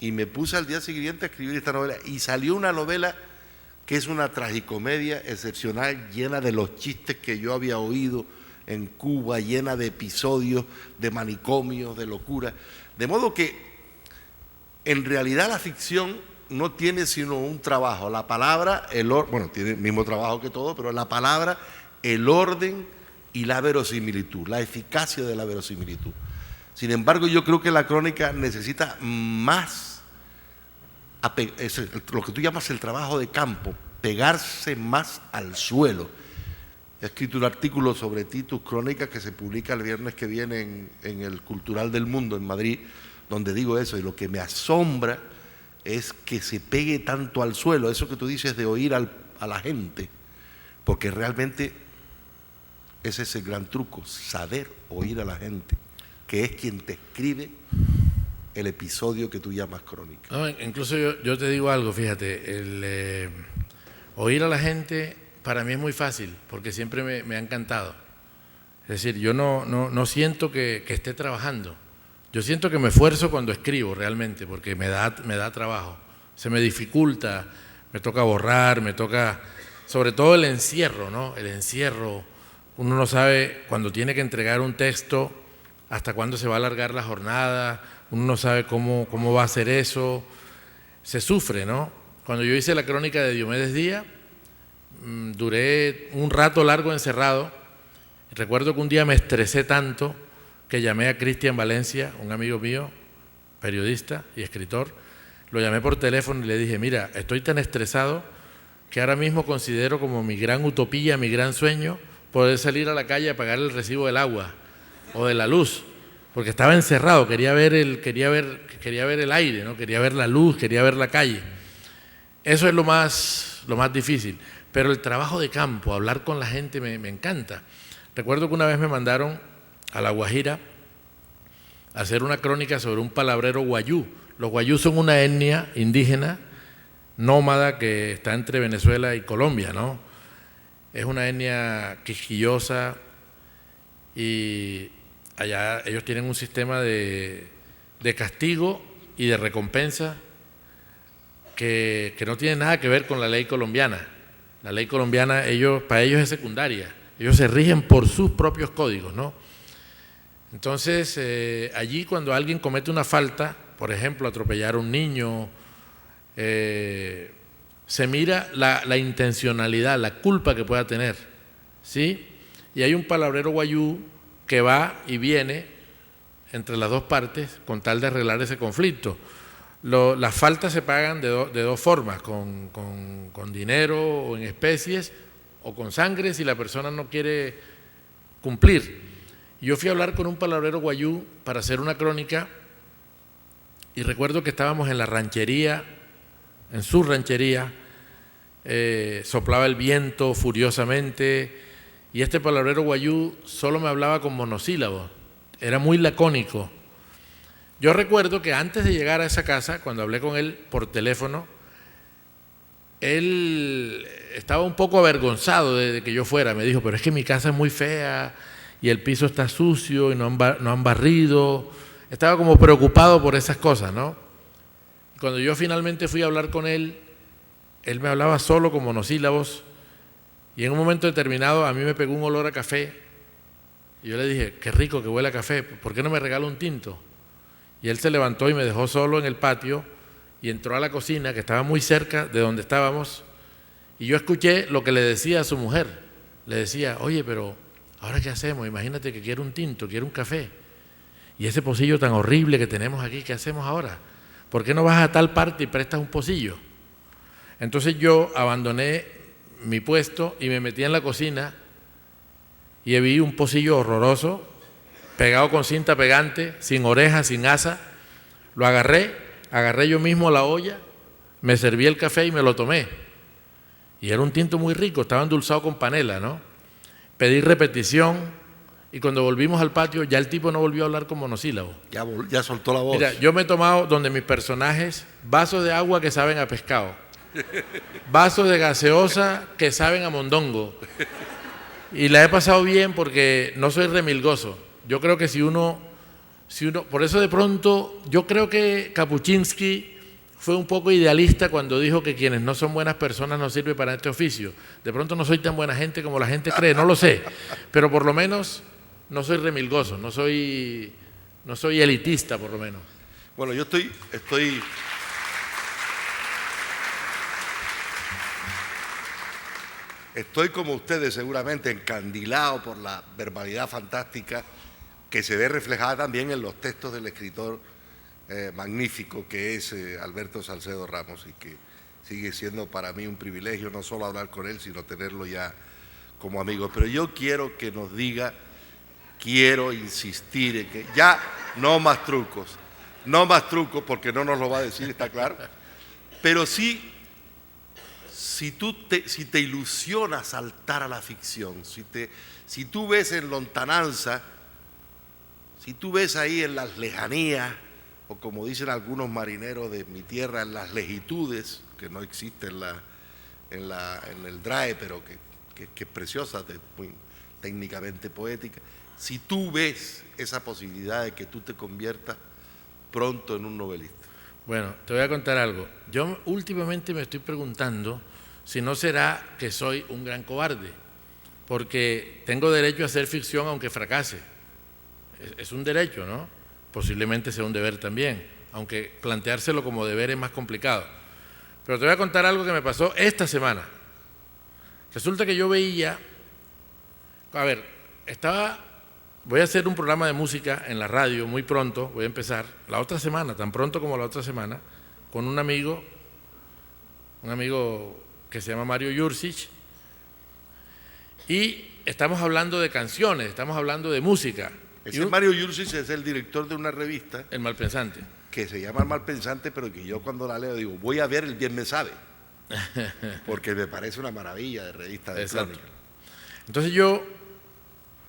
y me puse al día siguiente a escribir esta novela. Y salió una novela que es una tragicomedia excepcional, llena de los chistes que yo había oído en Cuba, llena de episodios, de manicomios, de locura. De modo que en realidad la ficción no tiene sino un trabajo, la palabra, bueno, tiene el mismo trabajo que todo, pero la palabra, el orden y la verosimilitud, la eficacia de la verosimilitud. Sin embargo, yo creo que la crónica necesita más, lo que tú llamas el trabajo de campo, pegarse más al suelo. He escrito un artículo sobre ti, tus crónicas, que se publica el viernes que viene en el Cultural del Mundo en Madrid, donde digo eso, y lo que me asombra es que se pegue tanto al suelo, eso que tú dices de oír a la gente, porque realmente ese es el gran truco, saber oír a la gente, que es quien te escribe el episodio que tú llamas crónica. No, incluso yo te digo algo, fíjate, oír a la gente para mí es muy fácil, porque siempre me ha encantado. Es decir, yo no siento que esté trabajando. Yo siento que me esfuerzo cuando escribo realmente, porque me da trabajo. Se me dificulta, me toca borrar, me toca, sobre todo el encierro, ¿no? El encierro, uno no sabe cuando tiene que entregar un texto, hasta cuándo se va a alargar la jornada, uno no sabe cómo va a hacer eso, se sufre, ¿no? Cuando yo hice la crónica de Diomedes Díaz, duré un rato largo encerrado. Recuerdo que un día me estresé tanto que llamé a Cristian Valencia, un amigo mío, periodista y escritor, lo llamé por teléfono y le dije, mira, estoy tan estresado que ahora mismo considero como mi gran utopía, mi gran sueño, poder salir a la calle a pagar el recibo del agua o de la luz, porque estaba encerrado, quería ver el aire, ¿no? Quería ver la luz, quería ver la calle. Eso es lo más difícil, pero el trabajo de campo, hablar con la gente me encanta. Recuerdo que una vez me mandaron a La Guajira a hacer una crónica sobre un palabrero guayú. Los guayú son una etnia indígena nómada que está entre Venezuela y Colombia, ¿no? Es una etnia quisquillosa y allá ellos tienen un sistema de castigo y de recompensa que no tiene nada que ver con la ley colombiana. La ley colombiana para ellos es secundaria. Ellos se rigen por sus propios códigos, ¿no? Entonces, allí cuando alguien comete una falta, por ejemplo, atropellar a un niño, se mira la intencionalidad, la culpa que pueda tener, ¿sí? Y hay un palabrero guayú que va y viene entre las dos partes con tal de arreglar ese conflicto. Las faltas se pagan de dos formas, con dinero o en especies o con sangre si la persona no quiere cumplir. Yo fui a hablar con un palabrero guayú para hacer una crónica y recuerdo que estábamos en la ranchería, en su ranchería, soplaba el viento furiosamente y este palabrero guayú solo me hablaba con monosílabos, era muy lacónico. Yo recuerdo que antes de llegar a esa casa, cuando hablé con él por teléfono, él estaba un poco avergonzado de que yo fuera. Me dijo, pero es que mi casa es muy fea y el piso está sucio y no han barrido. Estaba como preocupado por esas cosas, ¿no? Cuando yo finalmente fui a hablar con él, él me hablaba solo con monosílabos y en un momento determinado a mí me pegó un olor a café y yo le dije, qué rico que huele a café, ¿por qué no me regala un tinto? Y él se levantó y me dejó solo en el patio y entró a la cocina, que estaba muy cerca de donde estábamos, y yo escuché lo que le decía a su mujer. Le decía, oye, pero ¿ahora qué hacemos? Imagínate que quiero un tinto, quiero un café. Y ese pocillo tan horrible que tenemos aquí, ¿qué hacemos ahora? ¿Por qué no vas a tal parte y prestas un pocillo? Entonces yo abandoné mi puesto y me metí en la cocina y vi un pocillo horroroso, pegado con cinta pegante, sin orejas, sin asa. Lo agarré yo mismo la olla, me serví el café y me lo tomé. Y era un tinto muy rico, estaba endulzado con panela, ¿no? Pedí repetición y cuando volvimos al patio ya el tipo no volvió a hablar con monosílabos. Ya soltó la voz. Mira, yo me he tomado donde mis personajes vasos de agua que saben a pescado, vasos de gaseosa que saben a mondongo. Y la he pasado bien porque no soy remilgoso. Yo creo que si uno, por eso de pronto, yo creo que Kapuczynski fue un poco idealista cuando dijo que quienes no son buenas personas no sirven para este oficio. De pronto no soy tan buena gente como la gente cree, no lo sé, pero por lo menos no soy remilgoso, no soy elitista por lo menos. Bueno, yo estoy como ustedes seguramente encandilado por la verbalidad fantástica que se ve reflejada también en los textos del escritor magnífico que es Alberto Salcedo Ramos, y que sigue siendo para mí un privilegio no solo hablar con él, sino tenerlo ya como amigo. Pero yo quiero que nos diga, quiero insistir en que ya no más trucos porque no nos lo va a decir, está claro, pero sí, si te ilusiona saltar a la ficción, si tú ves en lontananza, si tú ves ahí en las lejanías, o como dicen algunos marineros de mi tierra, en las lejitudes, que no existe en el DRAE, pero que es preciosa, muy técnicamente poética, si tú ves esa posibilidad de que tú te conviertas pronto en un novelista. Bueno, te voy a contar algo. Yo últimamente me estoy preguntando si no será que soy un gran cobarde, porque tengo derecho a hacer ficción aunque fracase. Es un derecho, ¿no? Posiblemente sea un deber también, aunque planteárselo como deber es más complicado. Pero te voy a contar algo que me pasó esta semana. Resulta que yo veía, voy a hacer un programa de música en la radio muy pronto, voy a empezar la otra semana, tan pronto como la otra semana, con un amigo que se llama Mario Jursic, y estamos hablando de canciones, estamos hablando de música. Mario Jursic es el director de una revista, El Malpensante, que se llama El Malpensante, pero que yo cuando la leo digo, voy a ver El Bien Me Sabe, porque me parece una maravilla de revista de crónica. Entonces yo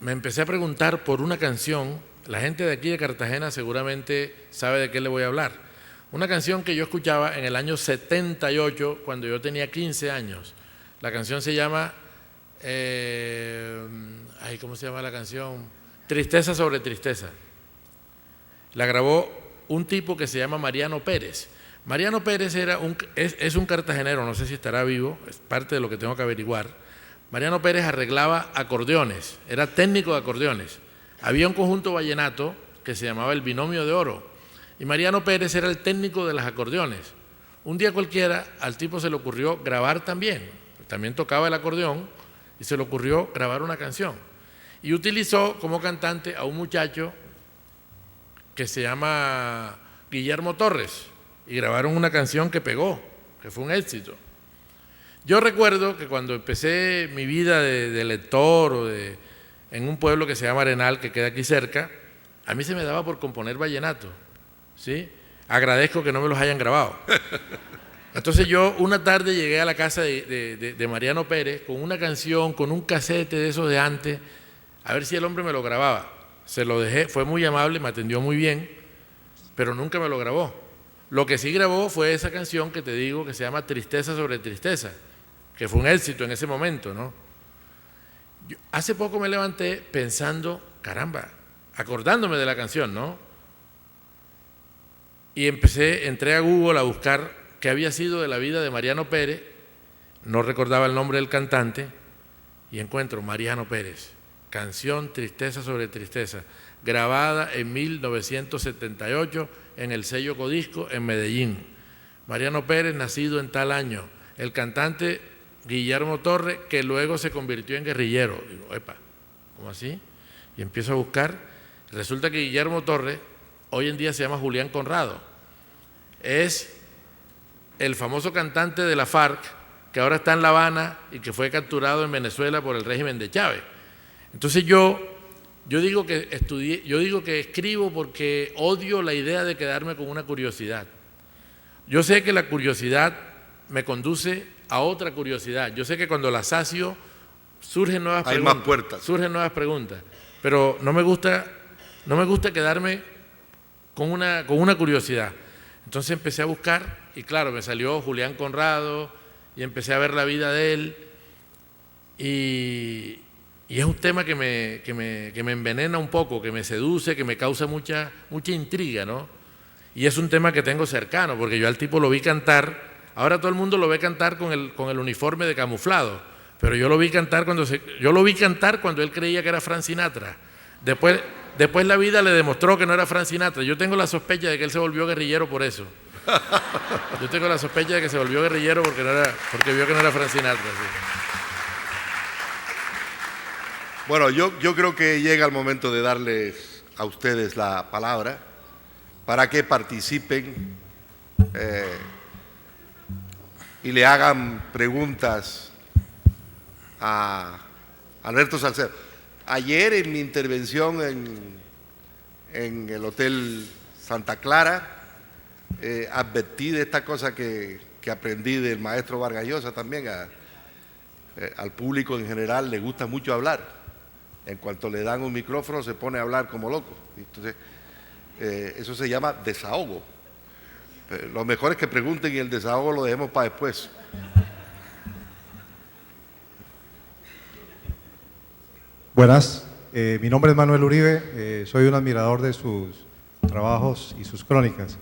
me empecé a preguntar por una canción. La gente de aquí de Cartagena seguramente sabe de qué le voy a hablar. Una canción que yo escuchaba en el año 78, cuando yo tenía 15 años. La canción se llama, ¿cómo se llama la canción? Tristeza sobre tristeza. La grabó un tipo que se llama Mariano Pérez. Mariano Pérez es un cartagenero, no sé si estará vivo, es parte de lo que tengo que averiguar. Mariano Pérez arreglaba acordeones, era técnico de acordeones. Había un conjunto vallenato que se llamaba El Binomio de Oro, y Mariano Pérez era el técnico de los acordeones. Un día cualquiera al tipo se le ocurrió grabar también tocaba el acordeón, y se le ocurrió grabar una canción. Y utilizó como cantante a un muchacho que se llama Guillermo Torres, y grabaron una canción que pegó, que fue un éxito. Yo recuerdo que cuando empecé mi vida de lector en un pueblo que se llama Arenal, que queda aquí cerca, a mí se me daba por componer vallenato, ¿sí? Agradezco que no me los hayan grabado. Entonces yo una tarde llegué a la casa de Mariano Pérez con una canción, con un casete de esos de antes, a ver si el hombre me lo grababa. Se lo dejé, fue muy amable, me atendió muy bien, pero nunca me lo grabó. Lo que sí grabó fue esa canción que te digo que se llama Tristeza sobre tristeza, que fue un éxito en ese momento, ¿no? Hace poco me levanté pensando, caramba, acordándome de la canción, ¿no? Y entré a Google a buscar qué había sido de la vida de Mariano Pérez, no recordaba el nombre del cantante, y encuentro Mariano Pérez, canción Tristeza sobre tristeza, grabada en 1978 en el sello Codisco en Medellín. Mariano Pérez, nacido en tal año. El cantante Guillermo Torres, que luego se convirtió en guerrillero. Digo, epa, ¿cómo así? Y empiezo a buscar. Resulta que Guillermo Torres hoy en día se llama Julián Conrado. Es el famoso cantante de la FARC, que ahora está en La Habana y que fue capturado en Venezuela por el régimen de Chávez. Entonces yo digo que escribo porque odio la idea de quedarme con una curiosidad. Yo sé que la curiosidad me conduce a otra curiosidad. Yo sé que cuando la sacio surgen nuevas preguntas. Hay más puertas. Surgen nuevas preguntas. Pero no me gusta quedarme con una curiosidad. Entonces empecé a buscar y claro, me salió Julián Conrado y empecé a ver la vida de él y es un tema que me envenena un poco, que me seduce, que me causa mucha intriga, ¿no? Y es un tema que tengo cercano, porque yo al tipo lo vi cantar, ahora todo el mundo lo ve cantar con el uniforme de camuflado, pero yo lo vi cantar cuando él creía que era Frank Sinatra. Después la vida le demostró que no era Frank Sinatra. Yo tengo la sospecha de que él se volvió guerrillero por eso. Yo tengo la sospecha de que se volvió guerrillero porque vio que no era Frank Sinatra. Sí. Bueno, yo creo que llega el momento de darles a ustedes la palabra para que participen y le hagan preguntas a Alberto Salcedo. Ayer en mi intervención en el Hotel Santa Clara, advertí de esta cosa que aprendí del maestro Vargas Llosa también. Al público en general le gusta mucho hablar. En cuanto le dan un micrófono se pone a hablar como loco. Entonces, eso se llama desahogo. Lo mejor es que pregunten y el desahogo lo dejemos para después. Buenas, mi nombre es Manuel Uribe, soy un admirador de sus trabajos y sus crónicas.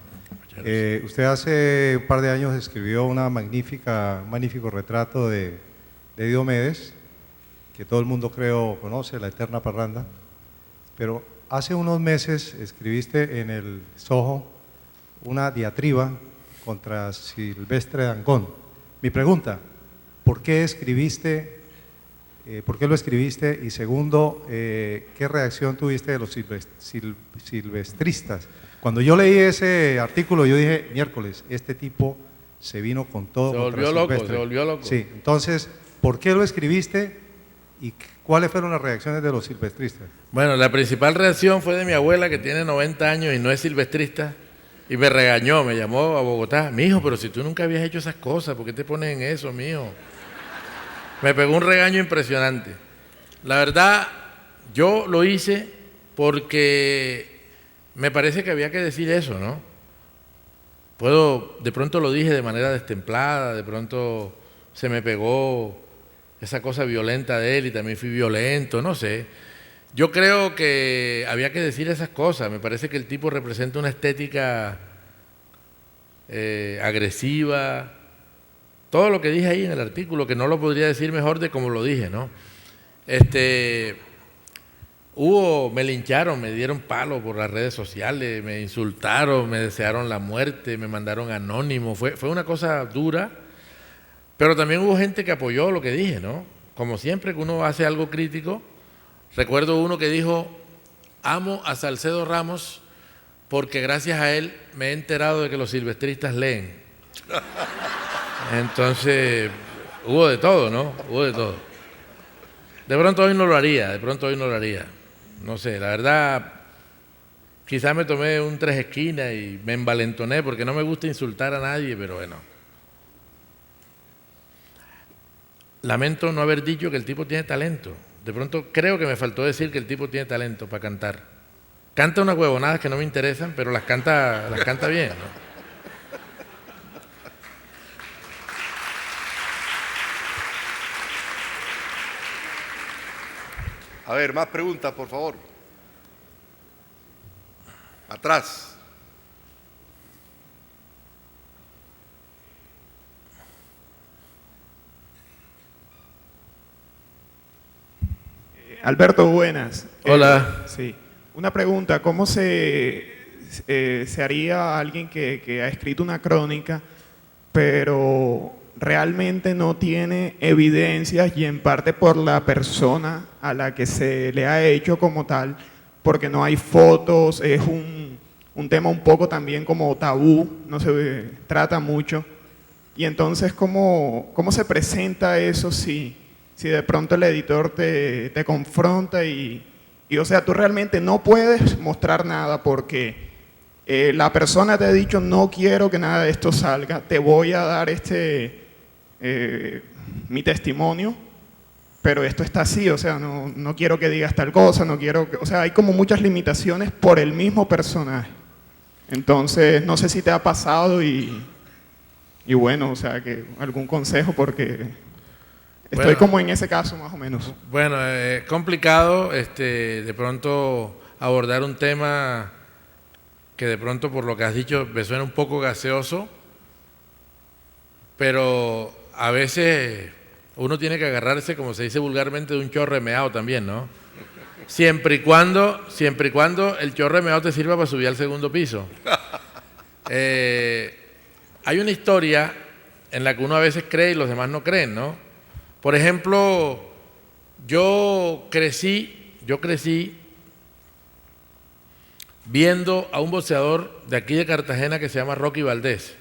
Usted hace un par de años escribió un magnífico retrato de Diomedes, que todo el mundo creo conoce, La Eterna Parranda, pero hace unos meses escribiste en el Soho una diatriba contra Silvestre Dangond. Mi pregunta, ¿por qué lo escribiste? Y segundo, ¿qué reacción tuviste de los silvestristas? Cuando yo leí ese artículo, yo dije, miércoles, este tipo se vino con todo. Se volvió loco. Sí, entonces, ¿por qué lo escribiste y cuáles fueron las reacciones de los silvestristas? Bueno, la principal reacción fue de mi abuela, que tiene 90 años y no es silvestrista, y me regañó, me llamó a Bogotá. Mijo, pero si tú nunca habías hecho esas cosas, ¿por qué te pones en eso, mijo? Me pegó un regaño impresionante. La verdad, yo lo hice porque me parece que había que decir eso, ¿no? De pronto lo dije de manera destemplada, de pronto se me pegó esa cosa violenta de él y también fui violento, no sé. Yo creo que había que decir esas cosas. Me parece que el tipo representa una estética agresiva. Todo lo que dije ahí en el artículo, que no lo podría decir mejor de como lo dije, ¿no? Me lincharon, me dieron palo por las redes sociales, me insultaron, me desearon la muerte, me mandaron anónimo. Fue una cosa dura, pero también hubo gente que apoyó lo que dije, ¿no? Como siempre que uno hace algo crítico, recuerdo uno que dijo, amo a Salcedo Ramos porque gracias a él me he enterado de que los silvestristas leen. Entonces, hubo de todo, ¿no? Hubo de todo. De pronto hoy no lo haría. No sé, la verdad, quizás me tomé un tres esquinas y me envalentoné porque no me gusta insultar a nadie, pero bueno. Lamento no haber dicho que el tipo tiene talento. De pronto creo que me faltó decir que el tipo tiene talento para cantar. Canta unas huevonadas que no me interesan, pero las canta bien, ¿no? A ver, más preguntas, por favor. Atrás. Alberto, buenas. Hola. Sí. Una pregunta, ¿cómo se haría alguien que ha escrito una crónica, pero realmente no tiene evidencias y en parte por la persona a la que se le ha hecho como tal, porque no hay fotos, es un tema un poco también como tabú, no se trata mucho? Y entonces, ¿cómo se presenta eso si de pronto el editor te confronta y o sea, tú realmente no puedes mostrar nada porque la persona te ha dicho no quiero que nada de esto salga, te voy a dar mi testimonio, pero esto está así, o sea, no quiero que digas tal cosa, o sea, hay como muchas limitaciones por el mismo personaje. Entonces, no sé si te ha pasado y bueno, o sea, que algún consejo porque estoy como en ese caso más o menos. Bueno, es complicado de pronto abordar un tema que de pronto por lo que has dicho me suena un poco gaseoso, pero a veces uno tiene que agarrarse, como se dice vulgarmente, de un chorro de meao también, ¿no? Siempre y cuando el chorro de meao te sirva para subir al segundo piso. Hay una historia en la que uno a veces cree y los demás no creen, ¿no? Por ejemplo, yo crecí viendo a un boxeador de aquí de Cartagena que se llama Rocky Valdés.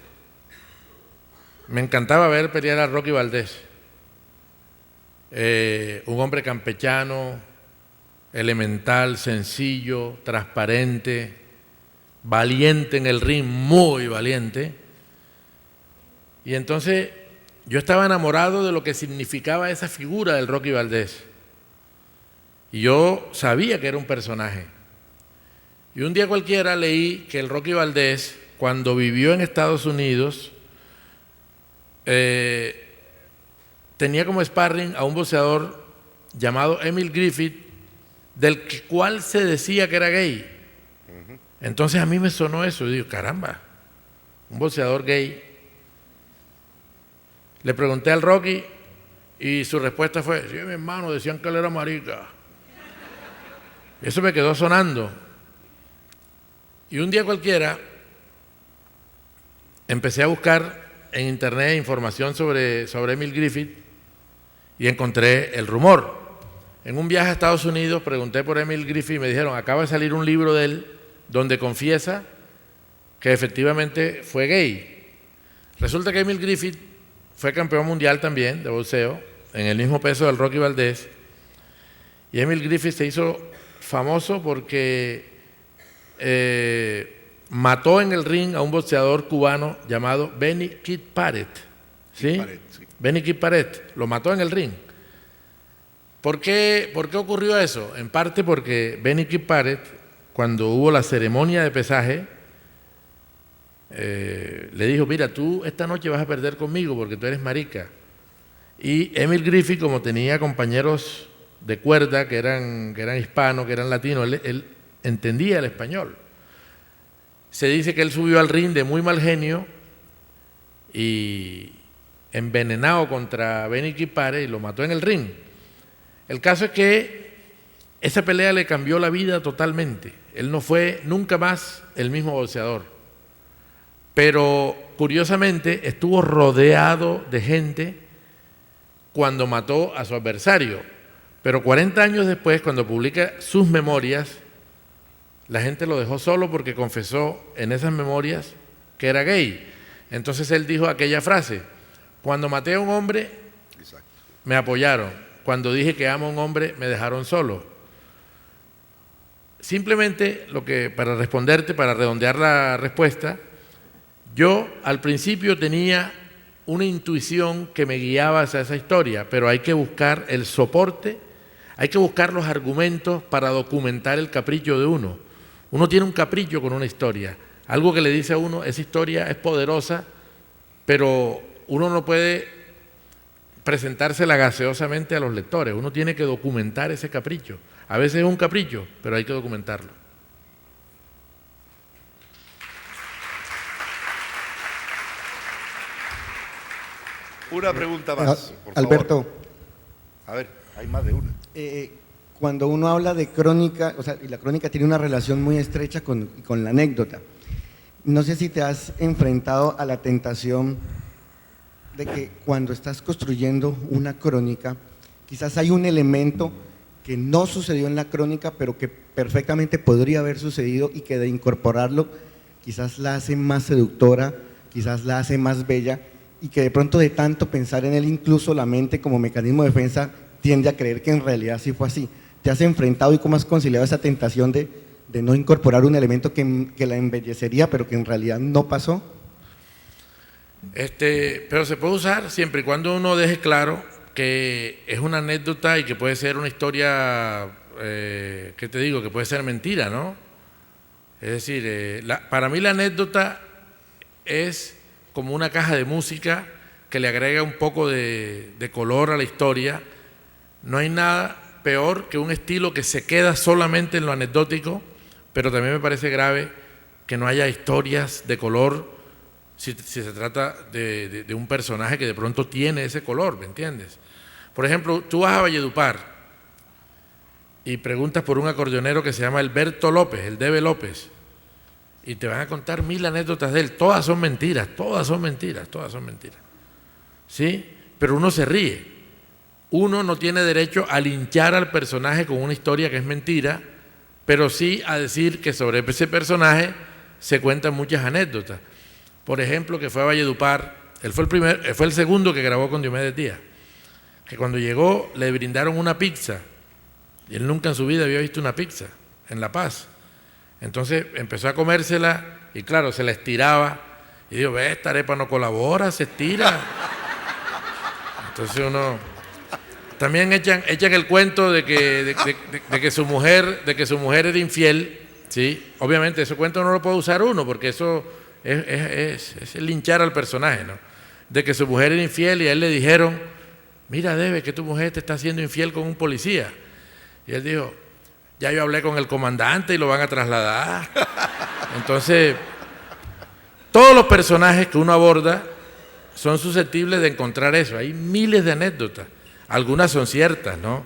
Me encantaba ver pelear a Rocky Valdés. Un hombre campechano, elemental, sencillo, transparente, valiente en el ring, muy valiente. Y entonces yo estaba enamorado de lo que significaba esa figura del Rocky Valdés. Y yo sabía que era un personaje. Y un día cualquiera leí que el Rocky Valdés, cuando vivió en Estados Unidos, tenía como sparring a un boxeador llamado Emil Griffith, del cual se decía que era gay. Entonces a mí me sonó eso, y digo, caramba, un boxeador gay. Le pregunté al Rocky y su respuesta fue, sí, mi hermano, decían que él era marica. Eso me quedó sonando. Y un día cualquiera empecé a buscar en internet información sobre Emil Griffith y encontré el rumor. En un viaje a Estados Unidos pregunté por Emil Griffith y me dijeron, acaba de salir un libro de él donde confiesa que efectivamente fue gay. Resulta que Emil Griffith fue campeón mundial también de boxeo, en el mismo peso del Rocky Valdés, y Emil Griffith se hizo famoso porque mató en el ring a un boxeador cubano llamado Benny Kid Paret. ¿Sí? Sí. Benny Kid Paret, lo mató en el ring. ¿Por qué ocurrió eso? En parte porque Benny Kid Paret, cuando hubo la ceremonia de pesaje, le dijo, mira, tú esta noche vas a perder conmigo porque tú eres marica. Y Emil Griffith, como tenía compañeros de cuerda que eran hispanos, que eran latinos, él entendía el español. Se dice que él subió al ring de muy mal genio y envenenado contra Benny Kid Paret y lo mató en el ring. El caso es que esa pelea le cambió la vida totalmente. Él no fue nunca más el mismo boxeador. Pero curiosamente estuvo rodeado de gente cuando mató a su adversario. Pero 40 años después, cuando publica sus memorias, la gente lo dejó solo porque confesó en esas memorias que era gay. Entonces él dijo aquella frase, cuando maté a un hombre, Exacto. me apoyaron. Cuando dije que amo a un hombre, me dejaron solo. Simplemente, para responderte, para redondear la respuesta, yo al principio tenía una intuición que me guiaba hacia esa historia, pero hay que buscar el soporte, hay que buscar los argumentos para documentar el capricho de uno. Uno tiene un capricho con una historia, algo que le dice a uno, esa historia es poderosa, pero uno no puede presentársela gaseosamente a los lectores, uno tiene que documentar ese capricho. A veces es un capricho, pero hay que documentarlo. Una pregunta más, por favor. Alberto, A ver, hay más de una. cuando uno habla de crónica, o sea, y la crónica tiene una relación muy estrecha con la anécdota, no sé si te has enfrentado a la tentación de que cuando estás construyendo una crónica, quizás hay un elemento que no sucedió en la crónica, pero que perfectamente podría haber sucedido y que de incorporarlo quizás la hace más seductora, quizás la hace más bella, y que de pronto de tanto pensar en él, incluso la mente como mecanismo de defensa tiende a creer que en realidad sí fue así. ¿Te has enfrentado y cómo has conciliado esa tentación de no incorporar un elemento que la embellecería, pero que en realidad no pasó? Pero se puede usar siempre y cuando uno deje claro que es una anécdota y que puede ser una historia, ¿qué te digo? Que puede ser mentira, ¿no? Es decir, para mí la anécdota es como una caja de música que le agrega un poco de color a la historia. No hay nada peor que un estilo que se queda solamente en lo anecdótico, pero también me parece grave que no haya historias de color si se trata de un personaje que de pronto tiene ese color, ¿me entiendes? Por ejemplo, tú vas a Valledupar y preguntas por un acordeonero que se llama Alberto López, el Debe López, y te van a contar 1000 anécdotas de él. Todas son mentiras, todas son mentiras, todas son mentiras. ¿Sí? Pero uno se ríe. Uno no tiene derecho a linchar al personaje con una historia que es mentira, pero sí a decir que sobre ese personaje se cuentan muchas anécdotas. Por ejemplo, que fue a Valledupar, él fue el segundo que grabó con Diomedes Díaz, que cuando llegó le brindaron una pizza, y él nunca en su vida había visto una pizza en La Paz. Entonces empezó a comérsela y claro, se la estiraba y dijo, ve, esta arepa no colabora, se estira. Entonces uno... También echan el cuento de que su mujer era infiel, ¿sí? Obviamente ese cuento no lo puede usar uno porque eso es linchar al personaje, ¿no? De que su mujer era infiel y a él le dijeron, mira, Debe, que tu mujer te está haciendo infiel con un policía. Y él dijo, ya yo hablé con el comandante y lo van a trasladar. Entonces, todos los personajes que uno aborda son susceptibles de encontrar eso. Hay miles de anécdotas. Algunas son ciertas, ¿no?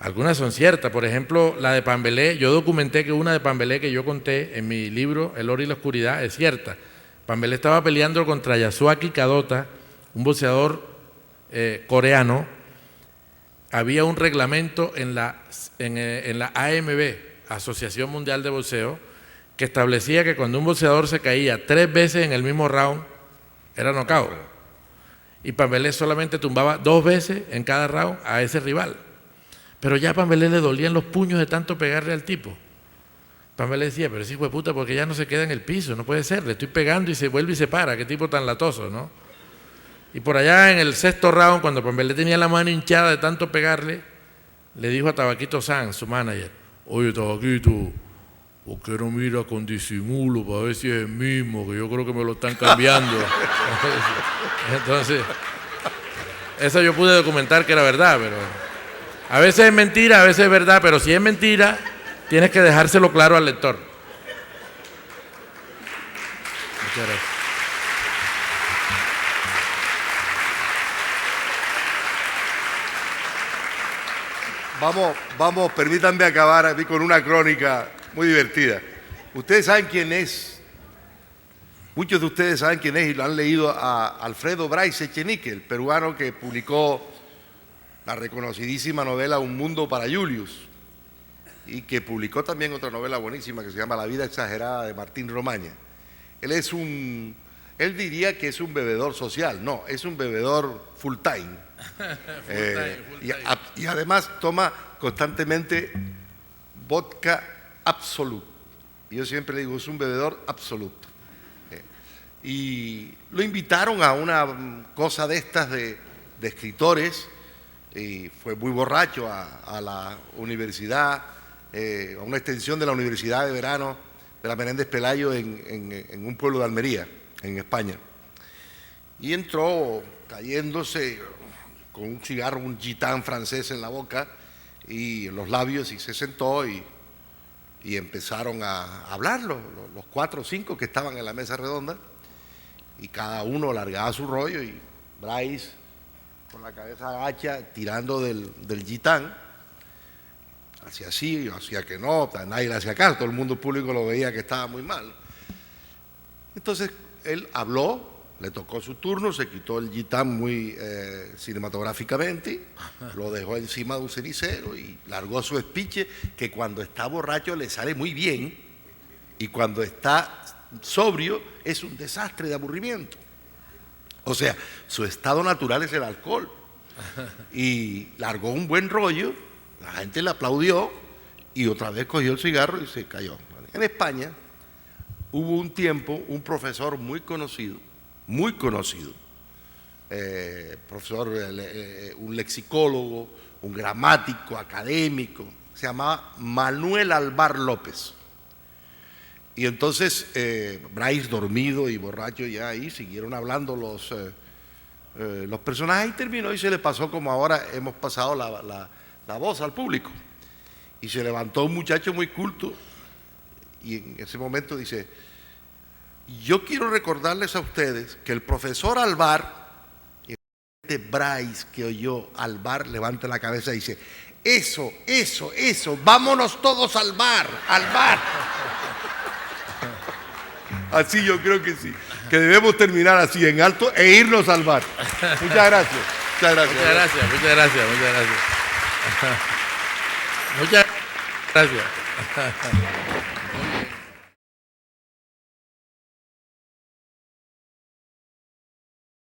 Algunas son ciertas. Por ejemplo, la de Pambelé. Yo documenté que una de Pambelé que yo conté en mi libro El oro y la oscuridad es cierta. Pambelé estaba peleando contra Yasuaki Kadota, un boxeador coreano. Había un reglamento en la AMB, Asociación Mundial de Boxeo, que establecía que cuando un boxeador se caía 3 veces en el mismo round, era nocaut. Y Pambelé solamente tumbaba 2 veces en cada round a ese rival. Pero ya a Pambelé le dolían los puños de tanto pegarle al tipo. Pambelé decía, pero ese hijo de puta, porque ya no se queda en el piso, no puede ser, le estoy pegando y se vuelve y se para, qué tipo tan latoso, ¿no? Y por allá en el 6º round, cuando Pambelé tenía la mano hinchada de tanto pegarle, le dijo a Tabaquito Sanz, su manager, oye Tabaquito, ¿por qué no mira con disimulo para ver si es el mismo? Que yo creo que me lo están cambiando. Entonces, eso yo pude documentar que era verdad, pero a veces es mentira, a veces es verdad, pero si es mentira, tienes que dejárselo claro al lector. Muchas gracias. Vamos, permítanme acabar aquí con una crónica muy divertida. Ustedes saben quién es, muchos de ustedes saben quién es y lo han leído a Alfredo Bryce Echenique, el peruano que publicó la reconocidísima novela Un mundo para Julius y que publicó también otra novela buenísima que se llama La vida exagerada de Martín Romaña. Él diría que es un bebedor social, no, es un bebedor full time. Y además toma constantemente vodka absoluto. Yo siempre digo, es un bebedor absoluto. Y lo invitaron a una cosa de estas de escritores y fue muy borracho a la universidad, a una extensión de la Universidad de Verano de la Menéndez Pelayo en un pueblo de Almería, en España. Y entró cayéndose con un cigarro, un gitán francés en la boca y en los labios y se sentó y empezaron a hablar los 4 o 5 que estaban en la mesa redonda y cada uno largaba su rollo y Bryce con la cabeza agacha tirando del gitán hacía así, hacía que no, nadie le hacía caso, todo el mundo público lo veía que estaba muy mal. Entonces él habló, le tocó su turno, se quitó el gitán muy cinematográficamente, lo dejó encima de un cenicero y largó su speech que cuando está borracho le sale muy bien y cuando está sobrio es un desastre de aburrimiento. O sea, su estado natural es el alcohol. Y largó un buen rollo, la gente le aplaudió y otra vez cogió el cigarro y se cayó. En España hubo un tiempo un profesor muy conocido, profesor, un lexicólogo, un gramático, académico, se llamaba Manuel Alvar López. Y entonces Bryce, dormido y borracho ya ahí, siguieron hablando los personajes y terminó y se le pasó como ahora hemos pasado la voz al público. Y se levantó un muchacho muy culto y en ese momento dice, Yo quiero recordarles a ustedes que el profesor Alvar, este Bryce que oyó Alvar, levanta la cabeza y dice, eso, vámonos todos al bar, al bar. Así yo creo que sí, que debemos terminar así en alto e irnos al bar. Muchas gracias. Muchas gracias. Muchas gracias, muchas gracias, muchas gracias. Muchas gracias.